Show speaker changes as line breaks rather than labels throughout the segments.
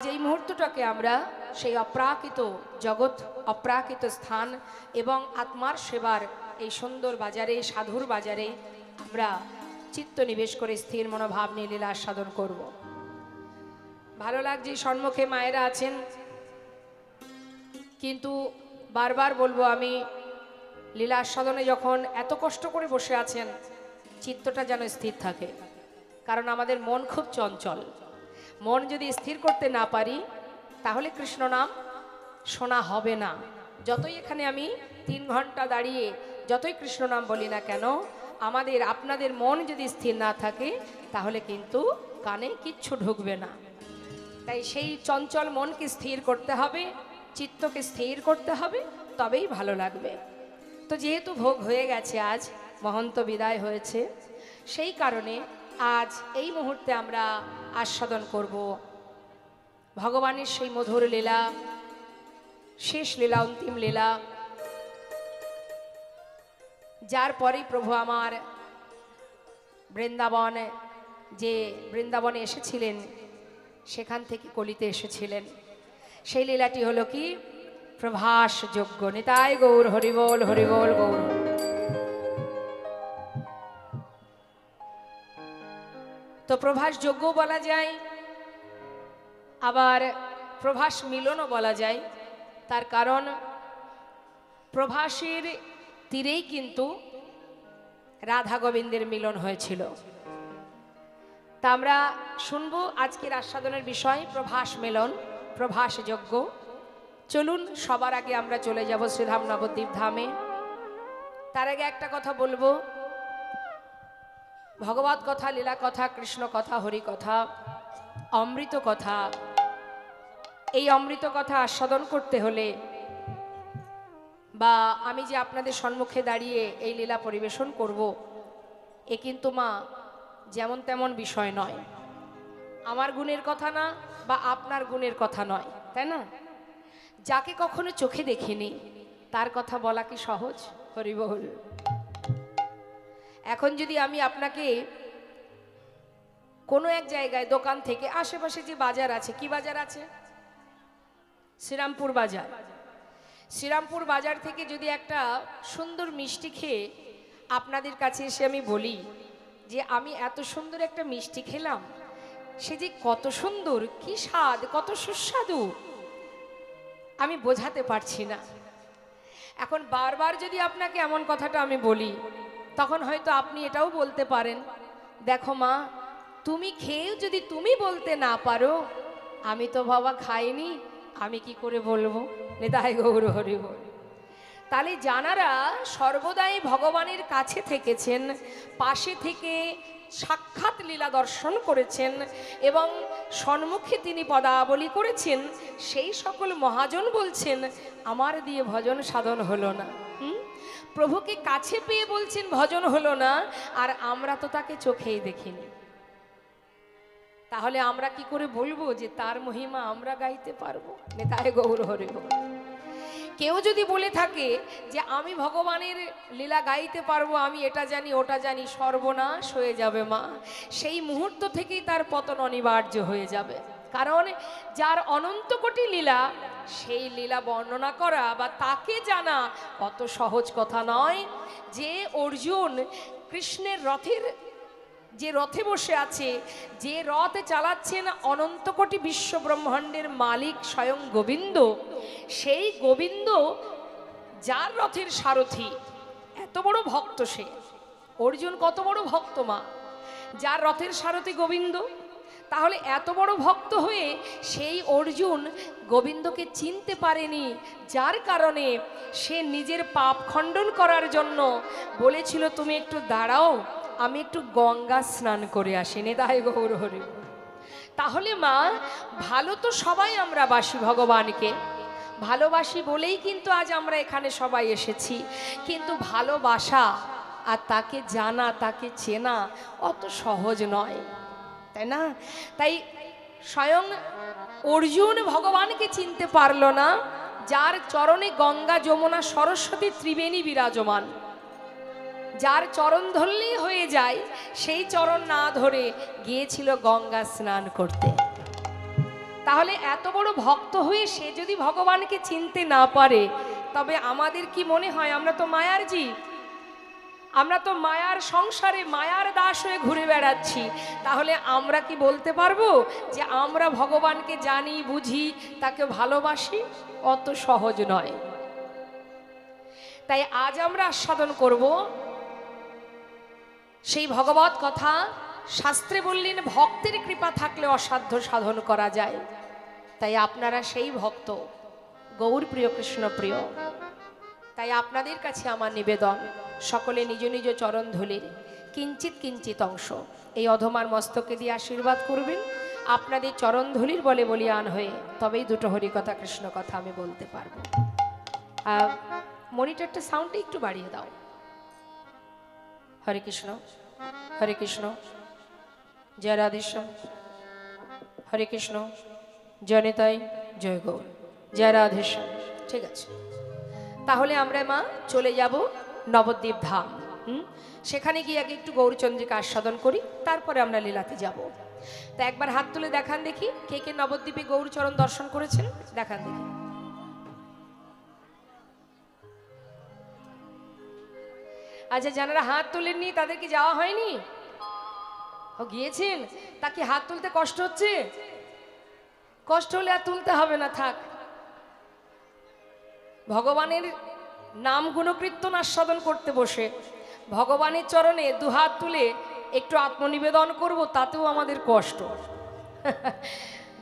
যেই মুহূর্তটাকে আমরা সেই অপ্রাকৃত জগৎ, অপ্রাকৃত স্থান এবং আত্মার সেবার এই সুন্দর বাজারে, সাধুর বাজারে আমরা চিত্ত নিবেশ করে স্থির মনোভাব নিয়ে লীলা আস্বাদন করব। ভালো লাগছে, সম্মুখে মায়েরা আছেন, কিন্তু বারবার বলবো আমি, লীলা আস্বাদনে যখন এত কষ্ট করে বসে আছেন, চিত্তটা যেন স্থির থাকে, কারণ আমাদের মন খুব চঞ্চল। মন যদি স্থির করতে না পারি তাহলে কৃষ্ণ নাম শোনা হবে না। যতই এখানে আমি 3 ঘন্টা দাঁড়িয়ে যতই কৃষ্ণ নাম বলি না কেন, আমাদের আপনাদের মন যদি স্থির না থাকে তাহলে কিন্তু কানে কিচ্ছু ঢুকবে না। তাই সেই চঞ্চল মনকে স্থির করতে হবে, চিত্তকে স্থির করতে হবে, তবেই ভালো লাগবে। তো যেহেতু ভোগ হয়ে গেছে, আজ মহন্ত বিদায় হয়েছে, সেই কারণে আজ এই মুহূর্তে আমরা আস্বাদন করব ভগবানের সেই মধুর লীলা, শেষ লীলা, অন্তিম লীলা, যার পরেই প্রভু আমার বৃন্দাবনে এসেছিলেন, সেখান থেকে কলিতে এসেছিলেন। সেই লীলাটি হলো কি প্রভাস যজ্ঞ। নিতাই গৌর হরিবোল, হরিবোল গৌর। তো প্রভাস যজ্ঞ বলা যায়, আবার প্রভাস মিলনও বলা যায়। তার কারণ প্রভাসের তীরেই কিন্তু রাধা গোবিন্দের মিলন হয়েছিল। তা আমরা শুনবো আজকের আস্বাদনের বিষয় প্রভাস মিলন, প্রভাস যজ্ঞ। চলুন সবার আগে আমরা চলে যাব শ্রীধাম নবদ্বীপ ধামে। তার আগে একটা কথা বলবো, ভগবত কথা, লীলা কথা, কৃষ্ণ কথা, হরি কথা, অমৃত কথা, এই অমৃত কথা আস্বাদন করতে হলে, বা আমি যে আপনাদের সম্মুখে দাঁড়িয়ে এই লীলা পরিবেশন করব, এ কিন্তু মা যেমন তেমন বিষয় নয়। আমার গুণের কথা না, বা আপনার গুণের কথা নয়, তাই না? যাকে কখনো চোখে দেখিনি তার কথা বলা কি সহজ? হরিবল। এখন যদি আমি আপনাকে কোনো এক জায়গায় দোকান থেকে, আশেপাশে যে বাজার আছে, কি বাজার আছে? শ্রীরামপুর বাজার। শ্রীরামপুর বাজার থেকে যদি একটা সুন্দর মিষ্টি খেয়ে আপনাদের কাছে এসে আমি বলি যে আমি এত সুন্দর একটা মিষ্টি খেলাম, সে যে কত সুন্দর, কি স্বাদ, কত সুস্বাদু, আমি বোঝাতে পারছি না। এখন বারবার যদি আপনাকে এমন কথাটা আমি বলি, তখন হয়তো আপনি এটাও বলতে পারেন, দেখো মা, তুমি খেয়েও যদি তুমি বলতে না পারো, আমি তো বাবা খাইনি, আমি কি করে বলবো? নিতাই গৌর হরি বল। তাহলে যানারা সর্বদাই ভগবানের কাছে থেকেছেন, পাশে থেকে সাক্ষাৎ লীলা দর্শন করেছেন এবং সম্মুখে তিনি পদাবলী করেছেন, সেই সকল মহাজন বলছেন আমার দিয়ে ভজন সাধন হলো না। প্রভুকে কাছে পেয়ে বলছেন ভজন হলো না, আর আমরা তো তাকে চোখেই দেখিনি। তাহলে আমরা কি করে বলবো যে তার মহিমা আমরা গাইতে পারবো? নিতাই গৌর হরি বল। কেউ যদি বলে থাকে যে আমি ভগবানের লীলা গাইতে পারবো, আমি এটা জানি ওটা জানি, সর্বনাশ হয়ে যাবে মা। সেই মুহূর্ত থেকেই তার পতন অনিবার্য হয়ে যাবে। কারণ যার অনন্ত কোটি লীলা, সেই লীলা বর্ণনা করা বা তাকে জানা অত সহজ কথা নয়। যে অর্জুন কৃষ্ণের যে রথে বসে আছে, যে রথ চালাচ্ছেন অনন্ত কোটি বিশ্ব ব্রহ্মাণ্ডের মালিক স্বয়ং গোবিন্দ, সেই গোবিন্দ যার রথের সারথি, এত বড় ভক্ত সে। অর্জুন কত বড় ভক্ত মা, যার রথের সারথি গোবিন্দ। তাহলে এত বড় ভক্ত হয়ে সেই অর্জুন গোবিন্দকে চিনতে পারেনি, যার কারণে সে নিজের পাপ খণ্ডন করার জন্য বলেছিল তুমি একটু দাঁড়াও, আমি একটু গঙ্গা স্নান করে আসি। নিতাই গৌর হরি। তাহলে মা, ভালো তো সবাই আমরা বাসি, ভগবানকে ভালোবাসি বলেই কিন্তু আজ আমরা এখানে সবাই এসেছি। কিন্তু ভালোবাসা আর তাকে জানা, তাকে চেনা অত সহজ নয়, তাই না? তাই স্বয়ং অর্জুন ভগবানকে চিনতে পারল না, যার চরণে গঙ্গা, যমুনা, সরস্বতী, ত্রিবেণী বিরাজমান। যার চরণ ধরলেই হয়ে যায়, সেই চরণ না ধরে গিয়েছিল গঙ্গা স্নান করতে। তাহলে এত বড় ভক্ত হয়ে সে যদি ভগবানকে চিনতে না পারে, তবে আমাদের কি মনে হয় আমরা তো মায়ার জীব, আমরা তো মায়ার সংসারে মায়ার দাস হয়ে ঘুরে বেড়াচ্ছি। তাহলে আমরা কি বলতে পারবো যে আমরা ভগবানকে জানি, বুঝি, তাকে ভালোবাসি? অত সহজ নয়। তাই আজ আমরা আস্বাদন করব সেই ভগবত কথা। শাস্ত্রে বললেন ভক্তের কৃপা থাকলে অসাধ্য সাধন করা যায়। তাই আপনারা সেই ভক্ত, গৌর প্রিয়, কৃষ্ণ প্রিয়। তাই আপনাদের কাছে আমার নিবেদন, সকলে নিজ নিজ চরণ ধুলির কিঞ্চিত কিঞ্চিত অংশ এই অধমার মস্তকে দিয়ে আশীর্বাদ করবেন। আপনাদের চরণ ধুলির বলে বলিয়ান হয়ে তবেই দুটো হরিকথা কৃষ্ণ কথা আমি বলতে পারবো। মনিটরটা সাউন্ডটা একটু বাড়িয়ে দাও। হরে কৃষ্ণ, হরে কৃষ্ণ, জয় রাধেশ্যাম। হরে কৃষ্ণ, জয় নিতাই, জয় গৌর, জয় রাধেশ্যাম। ঠিক আছে, তাহলে আমরা মা চলে যাব নবদ্বীপ ধাম। সেখানে গিয়ে আগে একটু গৌরচন্দ্রিকা আস্বাদন করি, তারপরে আমরা লীলাতে যাব। তা একবার হাত তুলে দেখান দেখি কে কে নবদ্বীপে গৌরচরণ দর্শন করেছেন, দেখান দেখি। আচ্ছা, যারা হাত তোলেননি তাদের কি যাওয়া হয়নি? ও গিয়েছেন, তা কি হাত তুলতে কষ্ট হচ্ছে? কষ্ট হলে আর তুলতে হবে না, থাক। ভগবানের নাম গুণকীর্তন আস্বাদন করতে বসে ভগবানের চরণে দুহাত তুলে একটু আত্মনিবেদন করব, তাতেও আমাদের কষ্ট।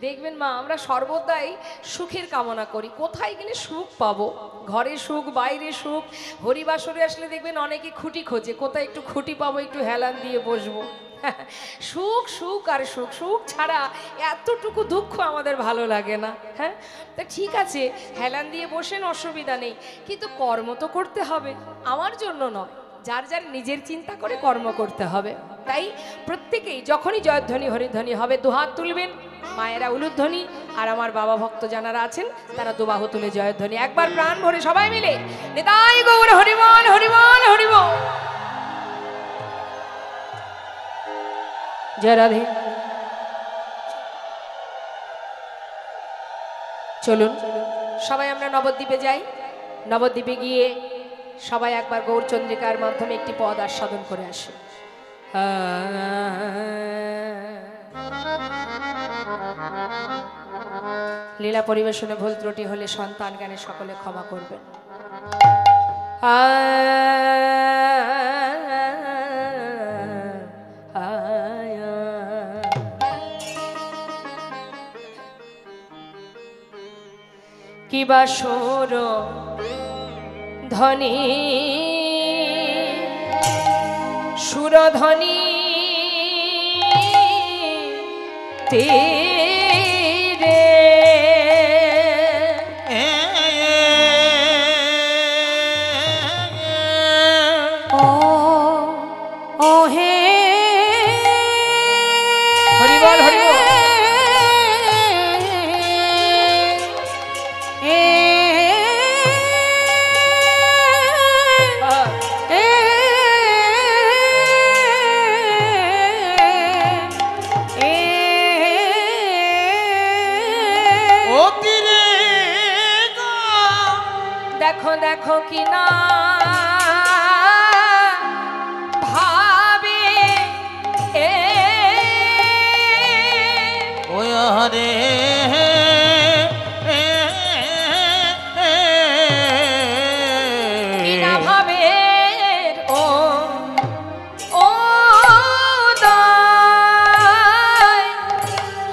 দেখবেন মা, আমরা সর্বদাই সুখের কামনা করি। কোথায় গেলে সুখ পাবো? ঘরে সুখ, বাইরে সুখ। হরিবাসরে আসলে দেখবেন অনেকে খুঁটি খোঁজে, কোথায় একটু খুঁটি পাবো, একটু হেলান দিয়ে বসবো। সুখ সুখ আর সুখ, সুখ ছাড়া এতটুকু দুঃখ আমাদের ভালো লাগে না। হ্যাঁ, তা ঠিক আছে, হেলান দিয়ে বসেন, অসুবিধা নেই, কিন্তু কর্ম তো করতে হবে। আমার জন্য নয়, যার যার নিজের চিন্তা করে কর্ম করতে হবে। তাই প্রত্যেকেই যখনই জয়ধ্বনি হরিধ্বনি হবে দুহাত তুলবেন, মায়েরা উলুধ্বনি, আর আমার বাবা ভক্ত যারা আছেন তারা দুবাহু তুলে জয়ধ্বনি একবার প্রাণ ভরে সবাই মিলে নিতাই গৌর হরিবল হরিবল হরিবল। জয় রাধে। চলুন সবাই আমরা নবদ্বীপে যাই। নবদ্বীপে গিয়ে সবাই একবার গৌরচন্দ্রিকার মাধ্যমে একটি পদ আস্বাদন করে আসে। লীলা পরিবেশনে ভুল ত্রুটি হলে সন্তান জ্ঞানে সকলে ক্ষমা করবেন। কিবা সুর ধ্বনি সুরধ্বনি তেরে ও হে হরিবল হরিবল। দেখো দেখো কি না ভাবে ওই হরে কি না ভাবে ও ও দাই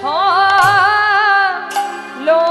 হলো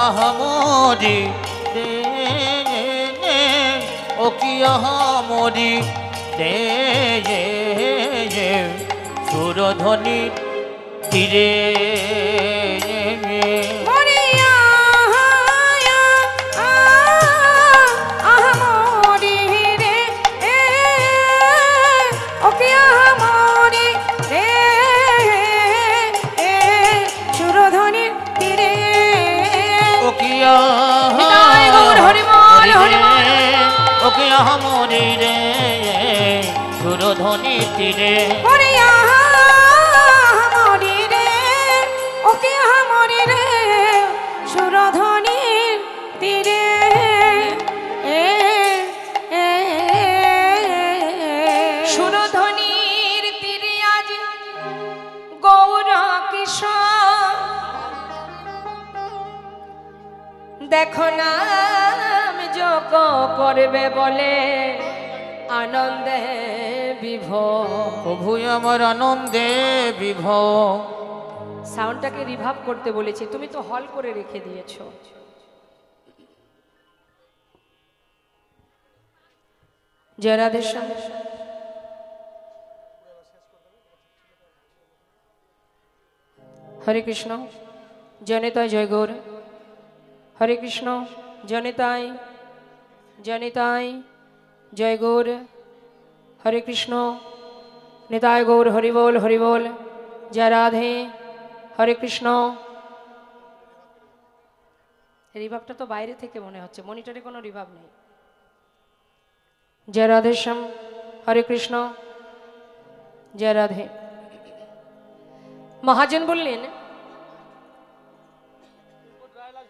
আহা মোরে রে
ও কি মরি রে সুরধ্বনি তীরে মরি রে সুরধ্বনি তীরে
মরি রে ওকে মরি রে সুরধ্বনির তীরে সুরধ্বনির তীরে আজ গৌর কিশোর দেখো না যোগ করবে বলে আনন্দে বিভোর
প্রভু আমার আনন্দে বিভোর
সাউন্ডটাকে রিভাব করতে বলেছি তুমি তো হল করে রেখে দিয়েছো জয় রাধেশ্যাম হরে কৃষ্ণ জনিতায় জয় গৌর হরে কৃষ্ণ জনিতায় জনিতায় জয় গৌর হরে কৃষ্ণ নিতায় গৌর হরি বল জয় রাধে হরে কৃষ্ণ রিভাবটা তো বাইরে থেকে মনে হচ্ছে মনিটরে কোনো রিভাব নেই জয় রাধেশ্যাম হরে কৃষ্ণ জয় রাধে মহাজন বললেন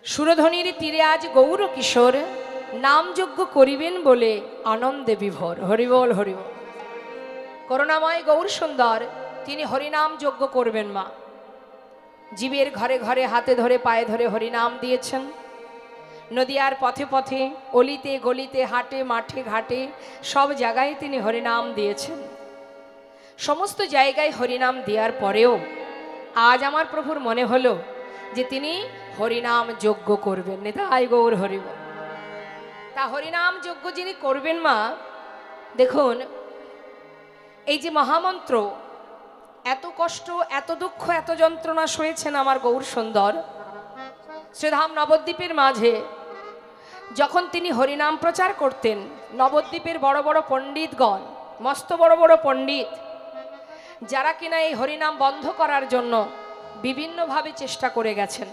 সুরধ্বনির তীরে আজ গৌর কিশোর নাম যজ্ঞ করিবেন বলে আনন্দে বিভোর হরিবল হরিবল করুণাময় গৌর সুন্দর তিনি হরিনাম যজ্ঞ করবেন মা জীবের ঘরে ঘরে হাতে ধরে পায়ে ধরে হরিনাম দিয়েছেন নদিয়ার পথে পথে অলিতে গলিতে হাটে মাঠে ঘাটে সব জায়গায় তিনি হরিনাম দিয়েছেন সমস্ত জায়গায় হরিনাম দেওয়ার পরেও আজ আমার প্রভুর মনে হলো যে তিনি হরিনাম যজ্ঞ করবেন নিতাই গৌর হরিবল তা হরিনাম যজ্ঞ যিনি করবেন মা দেখুন এই যে মহামন্ত্র এত কষ্ট এত দুঃখ এত যন্ত্রণা সয়েছেন আমার গৌর সুন্দর শ্রীধাম নবদ্বীপের মাঝে যখন তিনি হরিনাম প্রচার করতেন নবদ্বীপের বড় বড় পণ্ডিতগণ মস্ত বড় বড় পণ্ডিত যারা কিনা এই হরিনাম বন্ধ করার জন্য বিভিন্নভাবে চেষ্টা করে গেছেন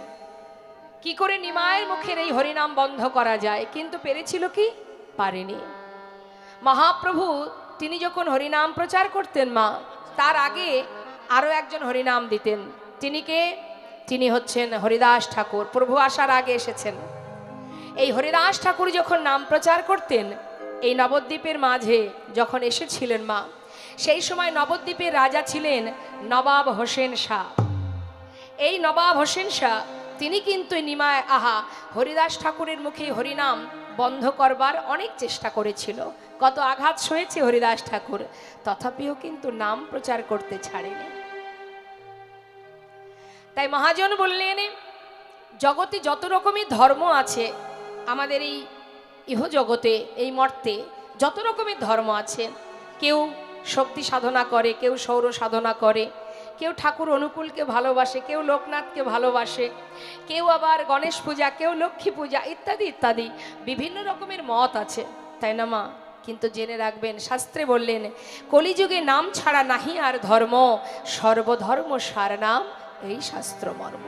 কি করে নিমায়ের মুখের এই হরিনাম বন্ধ করা যায় কিন্তু পেরেছিল কি পারেনি মহাপ্রভু তিনি যখন হরিনাম প্রচার করতেন মা তার আগে আরো একজন হরিনাম দিতেন তিনি কে তিনি হচ্ছেন হরিদাস ঠাকুর প্রভু আসার আগে এসেছেন এই হরিদাস ঠাকুর যখন নাম প্রচার করতেন এই নবদ্বীপের মাঝে যখন এসেছিলেন মা সেই সময় নবদ্বীপের রাজা ছিলেন নবাব হোসেন শাহ এই নবাব হোসেন শাহ তিনি কিন্তু নিমায় হরিদাস ঠাকুরের মুখে হরিনাম বন্ধ করবার অনেক চেষ্টা করেছিল কত আঘাত সয়েছে হরিদাস ঠাকুর তথাপিও কিন্তু নাম প্রচার করতে ছাড়েনি তাই মহাজন বললেন জগতে যত রকমের ধর্ম আছে আমাদের এই ইহ জগতে এই মর্তে যত রকমের ধর্ম আছে কেউ শক্তি সাধনা করে কেউ সৌর সাধনা করে কেউ ঠাকুর অনুকূলকে ভালোবাসে কেউ লোকনাথকে ভালোবাসে কেউ আবার গণেশ পূজা কেউ লক্ষ্মী পূজা ইত্যাদি ইত্যাদি বিভিন্ন রকমের মত আছে তাই না মা কিন্তু জেনে রাখবেন শাস্ত্রে বললেন কলিযুগে নাম ছাড়া নাহি আর ধর্ম সর্বধর্ম সার নাম এই শাস্ত্র মর্ম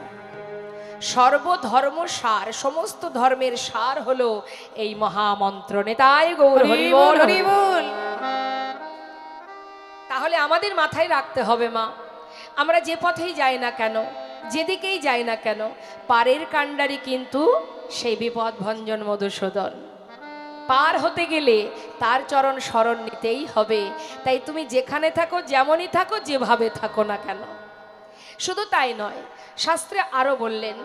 সর্বধর্ম সার সমস্ত ধর্মের সার হলো এই মহামন্ত্র নিতাই গৌর হরি বল হরি বল তাহলে আমাদের মাথায় রাখতে হবে মা আমরা যে পথেই যাই না কেন যেদিকেই যাই না কেন পারের কাণ্ডারি কিন্তু সেই বিপদ ভঞ্জন মধুসূদন পার হতে গেলে তার চরণ শরণ নিতেই হবে তাই তুমি যেখানে থাকো যেমনই থাকো যেভাবে থাকো না কেন শুধু তাই নয় শাস্ত্রে আরো বললেন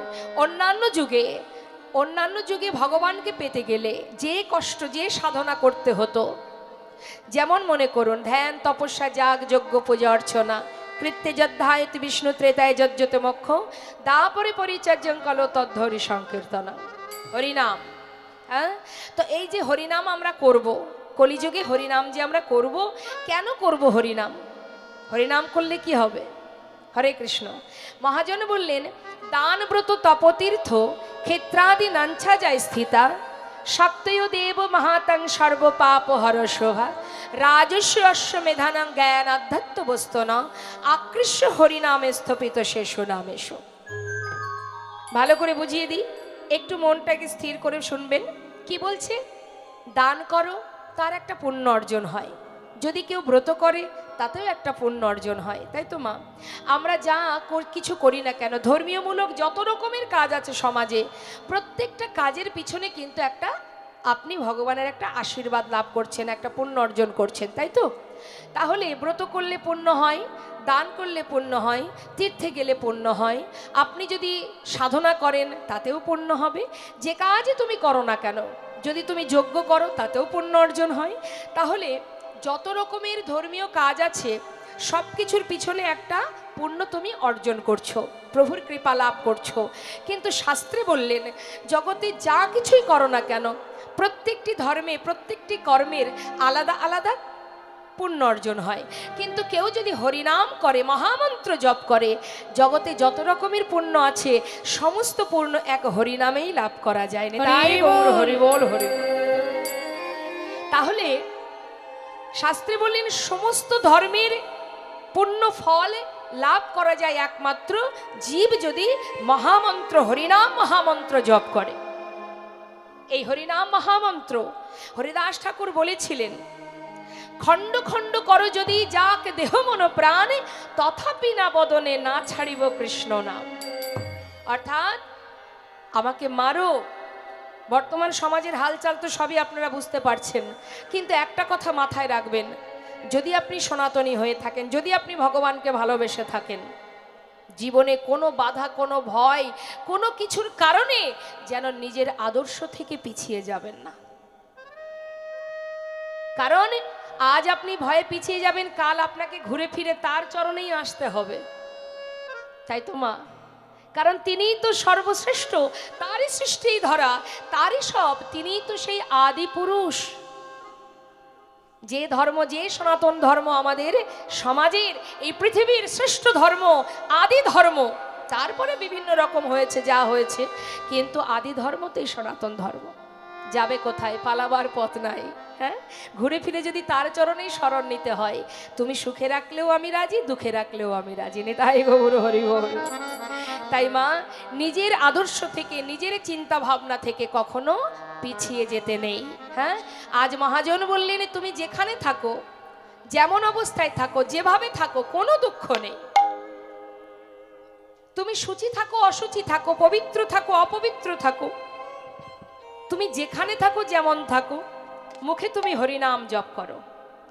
অন্যান্য যুগে ভগবানকে পেতে গেলে যে কষ্ট যে সাধনা করতে হতো যেমন মনে করুন ধ্যান তপস্যা যাগ যজ্ঞ পূজা অর্চনা কৃত্যে যদ্ধায়তি বিষ্ণু ত্রেতায় যজ্জতে মোক্ষ দাপরে পরিচর্যং কলো তদ্ধরি সংকীর্তনা হরিনাম হ্যাঁ তো এই যে হরিনাম আমরা করব কলিযুগে হরিনাম যে আমরা করব, কেন করব হরিনাম? হরিনাম করলে কি হবে? হরে কৃষ্ণ। মহাজন বললেন, দান ব্রত তপতীর্থ ক্ষেত্রাদি নাঞ্ছা যায় স্থিতা শক্তয় দেব মহাতং সর্ব পাপ হর শোভা রাজস্ব অশ্বমেধানাং জ্ঞান আধ্যাত্ম বস্তন আকৃষ্য হরিনামে স্থপিত শেষ নামেশ। ভালো করে বুঝিয়ে দিই, একটু মনটাকে স্থির করে শুনবেন। কি বলছে? দান করো, তার একটা পুণ্য অর্জন হয়। যদি কেউ ব্রত করে তাতেও একটা পুণ্য অর্জন হয়, তাই তো মা? আমরা যা কিছু করি না কেন, ধর্মীয়মূলক যত রকমের কাজ আছে সমাজে, প্রত্যেকটা কাজের পিছনে কিন্তু একটা আপনি ভগবানের একটা আশীর্বাদ লাভ করছেন, একটা পুণ্য অর্জন করছেন, তাই তো? তাহলে ব্রত করলে পুণ্য হয়, দান করলে পুণ্য হয়, তীর্থে গেলে পুণ্য হয়, আপনি যদি সাধনা করেন তাতেও পুণ্য হবে। যে কাজই তুমি করো না কেন, যদি তুমি যজ্ঞ করো তাতেও পুণ্য অর্জন হয়। তাহলে যত রকমের ধর্মীয় কাজ আছে সব কিছুর পিছনে একটা পুণ্য তুমি অর্জন করছো, প্রভুর কৃপা লাভ করছো। কিন্তু শাস্ত্রে বললেন, জগতে যা কিছুই করো না কেন, প্রত্যেকটি ধর্মে প্রত্যেকটি কর্মের আলাদা আলাদা পুণ্য অর্জন হয়। কিন্তু কেউ যদি হরিনাম করে, মহামন্ত্র জপ করে, জগতে যত রকমের পুণ্য আছে সমস্ত পুণ্য এক হরিনামেই লাভ করা যায় না। তাই হরি বল হরি। তাহলে শাস্ত্রে বললেন, সমস্ত ধর্মের পুণ্য ফল লাভ করা যায় একমাত্র জীব যদি মহামন্ত্র হরিনাম মহামন্ত্র জপ করে। এই হরিনাম মহামন্ত্র হরিদাস ঠাকুর বলেছিলেন, খণ্ড খণ্ড করো যদি যাক দেহ মন প্রাণ তথাপি না বদনে না ছাড়িব কৃষ্ণ নাম। অর্থাৎ আমাকে মারো, বর্তমান সমাজের হালচাল তো সবই আপনারা বুঝতে পারছেন, কিন্তু একটা কথা মাথায় রাখবেন, যদি আপনি সনাতনী হয়ে থাকেন, যদি আপনি ভগবানকে ভালোবেসে থাকেন, জীবনে কোনো বাধা, কোনো ভয়, কোনো কিছুর কারণে যেন নিজের আদর্শ থেকে পিছিয়ে যাবেন না। কারণ আজ আপনি ভয়ে পিছিয়ে যাবেন, কাল আপনাকে ঘুরে ফিরে তার চরণেই আসতে হবে, তাই তো মা? কারণ তিনিই তো সর্বশ্রেষ্ঠ, তারই সৃষ্টিই ধরা, তারই সব, তিনিই তো সেই আদি পুরুষ। যে ধর্ম, যে সনাতন ধর্ম আমাদের সমাজের, এই পৃথিবীর শ্রেষ্ঠ ধর্ম, আদি ধর্ম, তারপরে বিভিন্ন রকম হয়েছে যা হয়েছে, কিন্তু আদি ধর্ম তো এই সনাতন ধর্ম। যাবে কোথায়? পালাবার পথ নাই। হ্যাঁ, ঘুরে ফিরে যদি তার চরণেই শরণ নিতে হয়, তুমি সুখে রাখলেও আমি রাজি, দুঃখে রাখলেও আমি রাজি। তাই গৌর হরি বল। তাই মা, নিজের আদর্শ থেকে, নিজের চিন্তা ভাবনা থেকে কখনো পিছিয়ে যেতে নেই। হ্যাঁ, আজ মহাজন বললেন, তুমি যেখানে থাকো, যেমন অবস্থায় থাকো, যেভাবে থাকো, কোনো দুঃখ নেই। তুমি শুচি থাকো, অশুচি থাকো, পবিত্র থাকো, অপবিত্র থাকো, তুমি যেখানে থাকো, যেমন থাকো, মুখে তুমি হরিনাম জপ করো,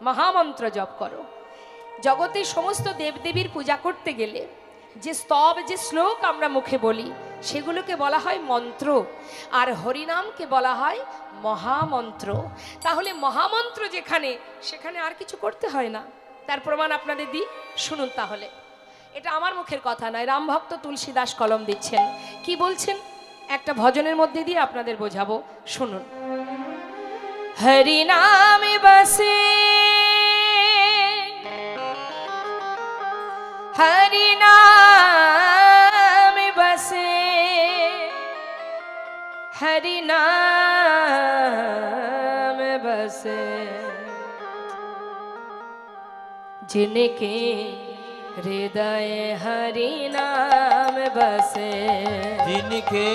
মহামন্ত্র জপ করো। জগতে সমস্ত দেবদেবীর পূজা করতে গেলে যে স্তব, যে শ্লোক আমরা মুখে বলি, সেগুলোকে বলা হয় মন্ত্র, আর হরিনামকে বলা হয় মহামন্ত্র। তাহলে মহামন্ত্র যেখানে, সেখানে আর কিছু করতে হয় না। তার প্রমাণ আপনাদের দিই, শুনুন তাহলে। এটা আমার মুখের কথা নয়, রামভক্ত তুলসীদাস কলম দিচ্ছেন। কি বলছেন? একটা ভজনের মধ্যে দিয়ে আপনাদের বোঝাবো, শুনুন। হরিনামে বসে, হরিনামে বসে, হরিনামে বসে, जिनके हृदय हरि नाम बसे,
जिनके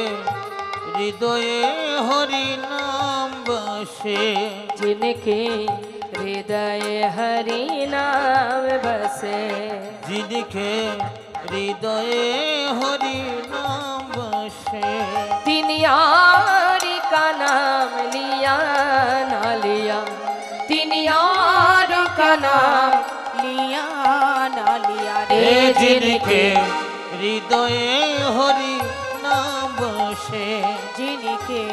हृदय हरि नाम बसे,
जिनके हृदय हरि नाम बसे,
जिनके हृदय हरि नाम बसे,
तिनियार का नाम लिया ना लिया, तिनियार का नाम लिया ना लिया रे,
जिनके हृदय हरि नाम बसे,
जिनके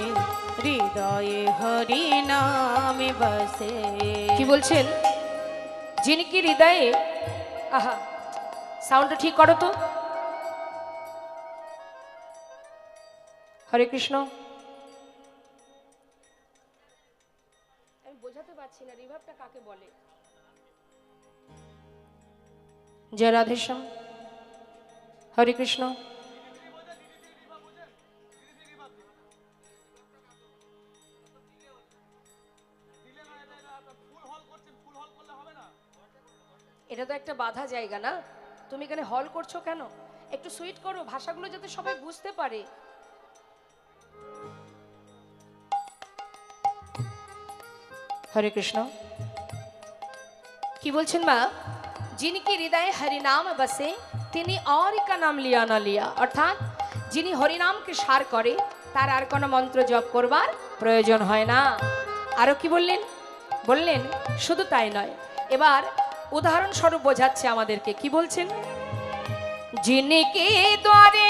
हृदय हरि नाम बसे।
কি বলছেন? जिनके हृदय, আহা সাউন্ডটা ঠিক করো তো। হরে কৃষ্ণ। আমি বোঝাতে পারছি পাচ্ছি না রিভাবটা কাকে বলে। জয় রাধেশ্যাম, হরে কৃষ্ণ। এটা তো একটা বাধা জায়গা না, তুমি এখানে হল করছো কেন? একটু সুইট করো, ভাষাগুলো যাতে সবাই বুঝতে পারে। হরে কৃষ্ণ। কি বলছেন মা? जिनके हृदय हरिनाम बसे তিনি और का नाम लिया ना लिया, অর্থাৎ যিনি হরিনামকে সার করে তার আর কোনো মন্ত্র জপ করবার প্রয়োজন হয় না। আরো কি বললেন? বললেন শুধু তাই নয়, এবার উদাহরণ স্বরূপ বোঝাচ্ছে আমাদেরকে। কি বলছেন? जिनके द्वारे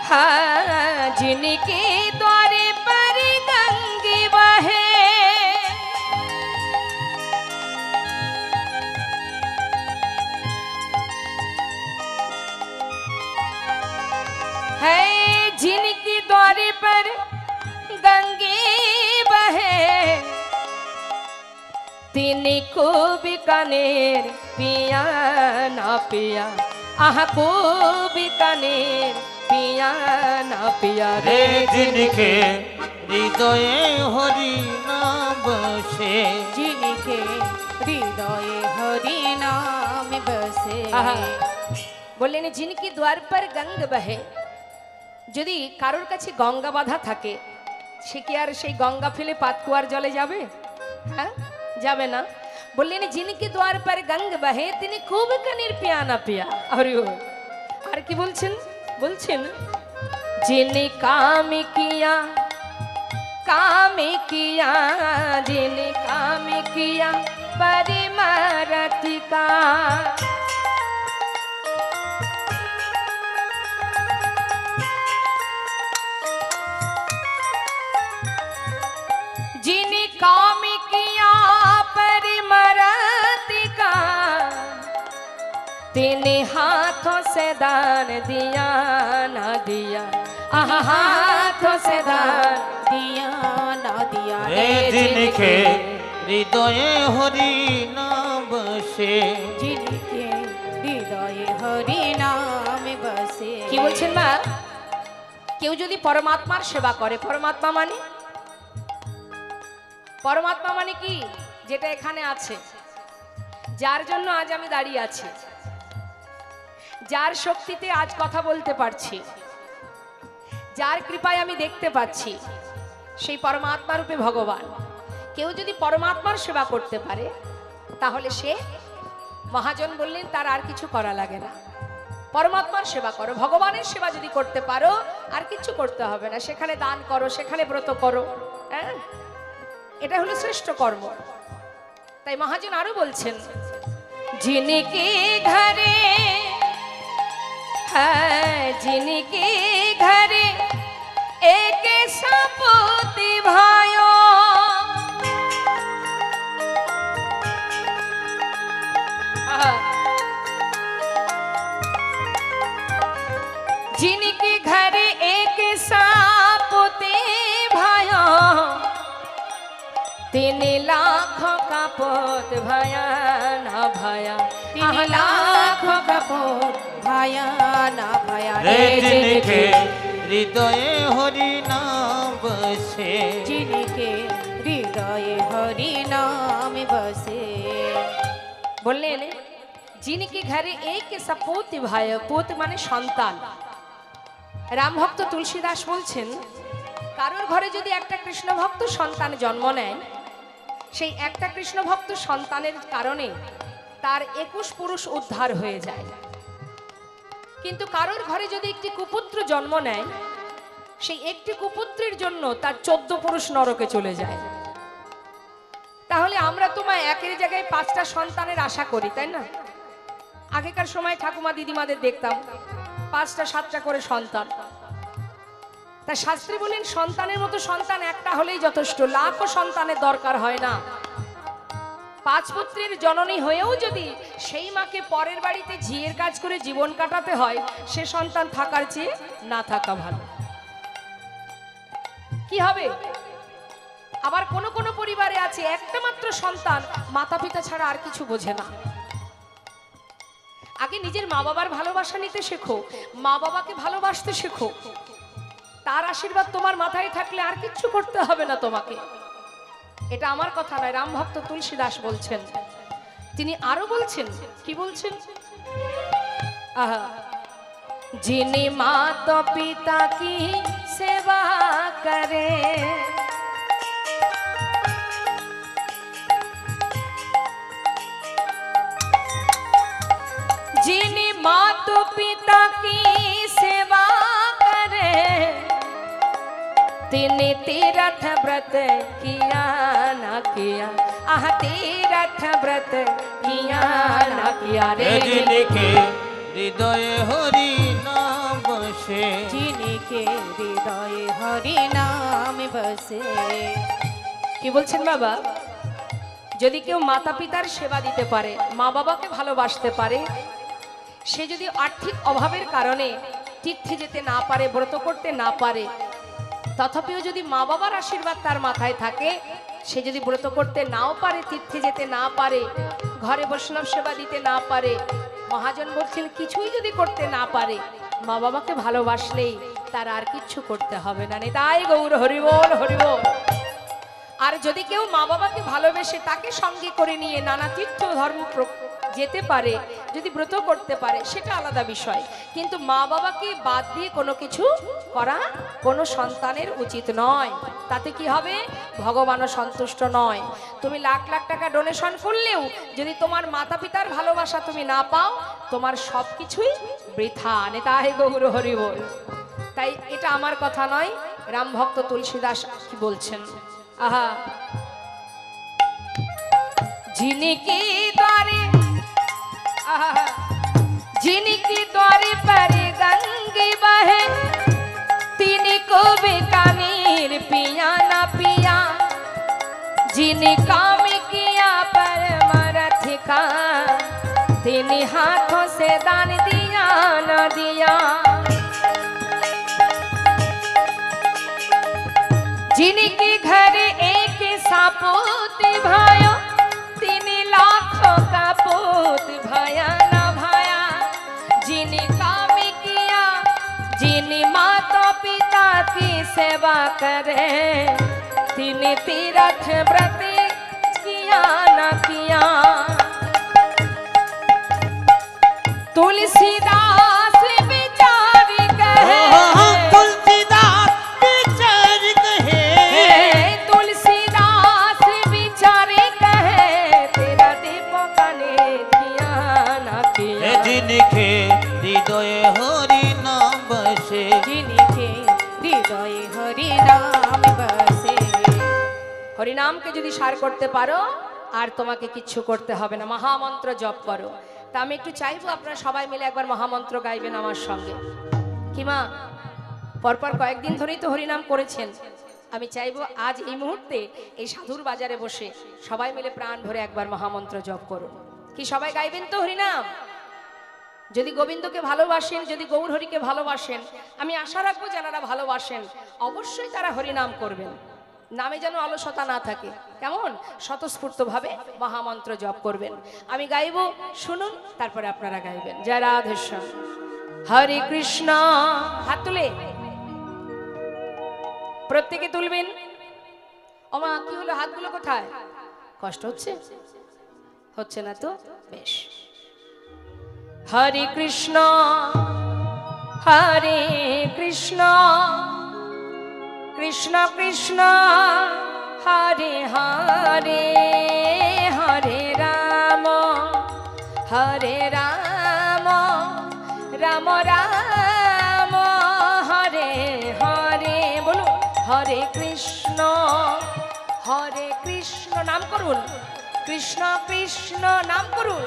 हाँ जिनके द्वारे पर गंगे बहे है, जिनके द्वारे पर गंगे बहे तिनी को बीकानेर पिया ना पिया, आह को बीकानेर पिया ना पिया
रे। जिनके हृदये हरि नाम बसे,
जिनके हृदये हरि नाम बसे।
বললেন जिनके द्वार पर गंग बहे, যদি কারোর কাছে গঙ্গা বাঁধা থাকে সে কি আর সেই গঙ্গা ফেলে পাতকুয়ার জলে যাবে? হ্যাঁ, যাবে না। বললেন जिनके द्वार पर गंग बहे তিনি খুব কানের পিয়া না পিয়া। আর কি বলছেন? বলছেন जिने काम किया जिने काम किया परिमरति का, जिने काम किया परिमरति का, तेने हाथों से दान दिया ना दिया, आहा हाथों से दान
दिया ना दिया
रे। जिनके हृदये हरि नाम बसे,
जिनके हृदये हरि नाम बसे।
কি বলছেন মা? কেউ যদি পরমাত্মার সেবা করে, পরমাত্মা মানে কি? যেটা এখানে আছে, যার জন্য আজ আমি দাঁড়িয়ে আছি, যার শক্তিতে আজ কথা বলতে পারছি, যার কৃপায় আমি দেখতে পাচ্ছি, সেই পরমাত্মা রূপে ভগবান। কেউ যদি পরমাত্মার সেবা করতে পারে তাহলে সে মহাজন বললেন তার আর কিছু করা লাগে না। পরমাত্মার সেবা করো, ভগবানের সেবা যদি করতে পারো আর কিছু করতে হবে না। সেখানে দান করো, সেখানে ব্রত করো, হ্যাঁ, এটা হলো শ্রেষ্ঠ কর্ম। তাই মহাজন আরো বলছেন जिनके घरे है, जिनके घरे एक सपूती भायो, जिनके घरे एक सपूती भायो, तीन लाखों का पोत भया ना भया,
तीन लाखों का पोत भया ना भया
रे। जिनके हृदये हरि नाम बसे,
जिनके हृदये हरि नाम बसे।
বললেন जिनके घरे एक सपूत भाई, পুত মানে সন্তান। রাম ভক্ত তুলসী দাস বলছেন কারোর ঘরে যদি একটা কৃষ্ণ ভক্ত সন্তান জন্ম নেয়, সেই একটা কৃষ্ণ ভক্ত সন্তানের কারণে তার 21 পুরুষ উদ্ধার হয়ে যায়। কিন্তু কারোর ঘরে যদি একটি কুপুত্র জন্ম নেয়, সেই একটি কুপুত্রের জন্য তার 14 পুরুষ নরকে চলে যায়। তাহলে আমরা তোমায় একের জায়গায় 5টা সন্তানের আশা করি, তাই না? আগেকার সময় ঠাকুমা দিদিমাদের দেখতাম 5টা 7টা করে সন্তান। তা শাস্ত্রী বলেন সন্তানের মতো সন্তান একটা হলেই যথেষ্ট, লাখো সন্তানের দরকার হয় না। 5 পুত্রের জননী হয়েও যদি সেই মাকে পরের বাড়িতে ঝিয়ের কাজ করে জীবন কাটাতে হয়, সে সন্তান থাকার চেয়ে না থাকা ভালো। কি হবে? আবার কোন কোন পরিবারে আছে একটা মাত্র সন্তান, মাতা পিতা ছাড়া আর কিছু বোঝে না। আগে নিজের মা বাবার ভালোবাসা নিতে শেখো, মা বাবাকে ভালোবাসতে শেখো। তার আশীর্বাদ তোমার মাথায় থাকলে আর কিচ্ছু করতে হবে না তোমাকে। এটা আমার কথা নয়, রাম ভক্ত তুলসী দাস বলছেন। তিনি আরো বলছেন, কি বলছেন? আহা, যিনি মাতা পিতা কি সেবা করে, যিনি माता पिता की सेवा करे, तिने तीर्थ व्रत किया ना किया, आह तीर्थ व्रत किया ना किया रे।
जिनके हृदय हरि नाम बसे,
जिनके हृदय हरि नाम बसे।
কি বলছেন বাবা? যদি কেউ মাতা পিতার সেবা দিতে পারে, মা বাবাকে ভালোবাসতে পারে, সে যদি আর্থিক অভাবের কারণে তীর্থে যেতে না পারে, ব্রত করতে না পারে, তথাপিও যদি মা বাবার আশীর্বাদ তার মাথায় থাকে, সে যদি ব্রত করতে নাও পারে, তীর্থে যেতে না পারে, ঘরে বৈষ্ণব সেবা দিতে না পারে, মহাজন বলছেন কিছুই যদি করতে না পারে, মা বাবাকে ভালোবাসলেই তার আর কিচ্ছু করতে হবে না। তাই গৌর হরিবোল হরিবোল। আর যদি কেউ মা বাবাকে ভালোবেসে তাকে সঙ্গে করে নিয়ে নানা তীর্থ ধর্ম যেতে পারে, যদি ব্রত করতে পারে, সেটা আলাদা বিষয়। কিন্তু মা বাবাকে বাদ দিয়ে কোনো কিছু করা কোনো সন্তানের উচিত নয়। তাতে কি হবে? ভগবানও সন্তুষ্ট নয়। তুমি লাখ লাখ টাকা ডোনেশন করলেও যদি তোমার মাতা পিতার ভালোবাসা তুমি না পাও, তোমার সব কিছুই বৃথা। নেতাহে গৌর হরি বল। তাই এটা আমার কথা নয়, রাম ভক্ত তুলসী দাস কি বলছেন? আহা, जिनके द्वारे, जिनके द्वारे पर गंगे बहे, तिनको बीकानेर पिया ना पिया, जिने काम किया परमार्थ का, तिने हाथों से दान दिया ना दिया। जिनके घर एक सापूत भयो, तिने लाखों का पूत भया न भया। जिने काम किया, जिने माता पिता की सेवा करे, तिने तीर्थ व्रत किया न किया। तुलसीदास बिचारी कहे,
तुलसीदास विचार कहे,
तुलसीदास बिचारे कहे, तेरा दीपक ने किया ना किया।
जिनके हृदय हरि नाम बसे,
जिनके हृदय हरि नाम बसे।
হরিনামকে যদি সার করতে পারো, আর তোমাকে কিচ্ছু করতে হবে না। মহামন্ত্র জপ করো। তা আমি একটু চাইবো আপনারা সবাই মিলে একবার মহামন্ত্র গাইবেন আমার সঙ্গে। কি মা, পরপর কয়েকদিন ধরেই তো হরিনাম করেছেন। আমি চাইবো আজ এই মুহূর্তে এই সাধুর বাজারে বসে সবাই মিলে প্রাণ ভরে একবার মহামন্ত্র জপ করুন। কি সবাই গাইবেন তো হরিনাম? যদি গোবিন্দকে ভালোবাসেন, যদি গৌর হরিকে ভালোবাসেন, আমি আশা রাখবো যারা ভালোবাসেন অবশ্যই তারা হরিনাম করবেন। নামে যেন অলসতা না থাকে, কেমন স্বতঃস্ফূর্তভাবে মহামন্ত্র জপ করবেন। আমি গাইব, শুনুন, তারপরে আপনারা গাইবেন। জয় রাধেশ্যাম। হরে কৃষ্ণ। হাত তুলে প্রত্যেকে তুলবেন। ওমা, কি হলো? হাতগুলো কোথায়? কষ্ট হচ্ছে? হচ্ছে না তো? বেশ। হরে কৃষ্ণ হরে কৃষ্ণ, কৃষ্ণ কৃষ্ণ হরে হরে, হরে রাম রাম রাম হরে হরে। বলুন, হরে কৃষ্ণ নাম করুন, কৃষ্ণ কৃষ্ণ নাম করুন।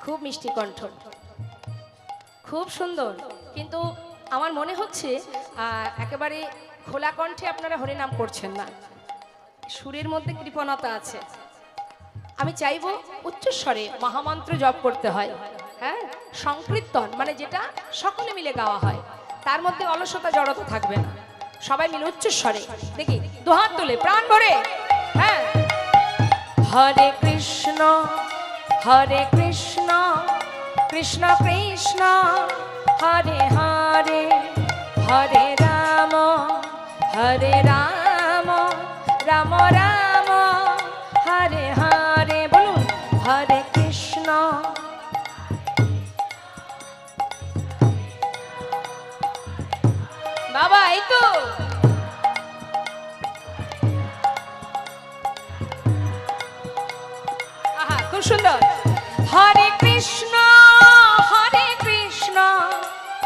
খুব মিষ্টি কণ্ঠ, খুব সুন্দর। কিন্তু আমার মনে হচ্ছে একেবারে খোলা কণ্ঠে আপনারা হরিনাম করছেন না, সুরের মধ্যে কৃপণতা আছে। আমি চাইবো উচ্চস্বরে মহামন্ত্র জপ করতে হয়, হ্যাঁ, সংকীর্তন মানে যেটা সকলে মিলে গাওয়া হয়, তার মধ্যে অলসতা জড়তা থাকবে না, সবাই মিলে উচ্চস্বরে দেখি দুহাত তুলে প্রাণ ভরে, হ্যাঁ। হরে কৃষ্ণ কৃষ্ণ কৃষ্ণ হরে হরে, হরে রাম রাম রাম হরে হরে। বলুন হরে কৃষ্ণ। বাবা এই তো আহা খুব সুন্দর। হরে কৃষ্ণ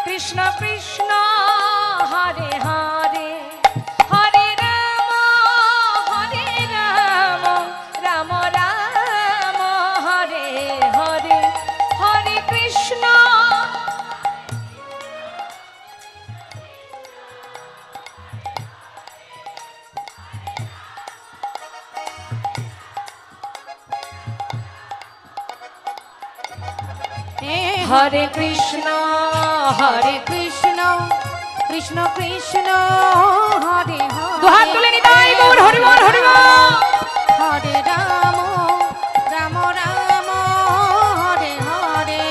কৃষ্ণ কৃষ্ণ হরে হরে, হরে রাম রাম রাম হরে হরে, হরে কৃষ্ণ।
হরে কৃষ্ণ কৃষ্ণ কৃষ্ণ হরে হরে।
দুহাত তুলে নিতাই গৌর হরি বল হরি বল।
হরে রাম রাম রাম হরে হরে।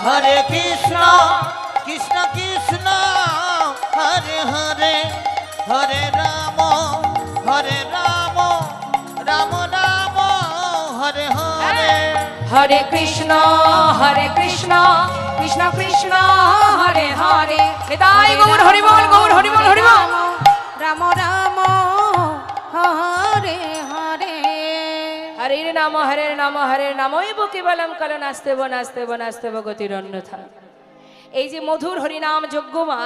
হরে কৃষ্ণ কৃষ্ণ কৃষ্ণ হরে হরে, হরে রাম রাম রাম হরে হরে।
হরে কৃষ্ণ কৃষ্ণ কৃষ্ণ হরে হরে। নিতাই গৌর হরি বল গৌর হরি বল হরি বল।
রাম রাম হরে হরে।
হরে নাম এব কেবলম কলো নাস্তেব নাস্তেব নাস্তেব গতির অন্যথা। এই যে মধুর হরিনাম যজ্ঞ মা,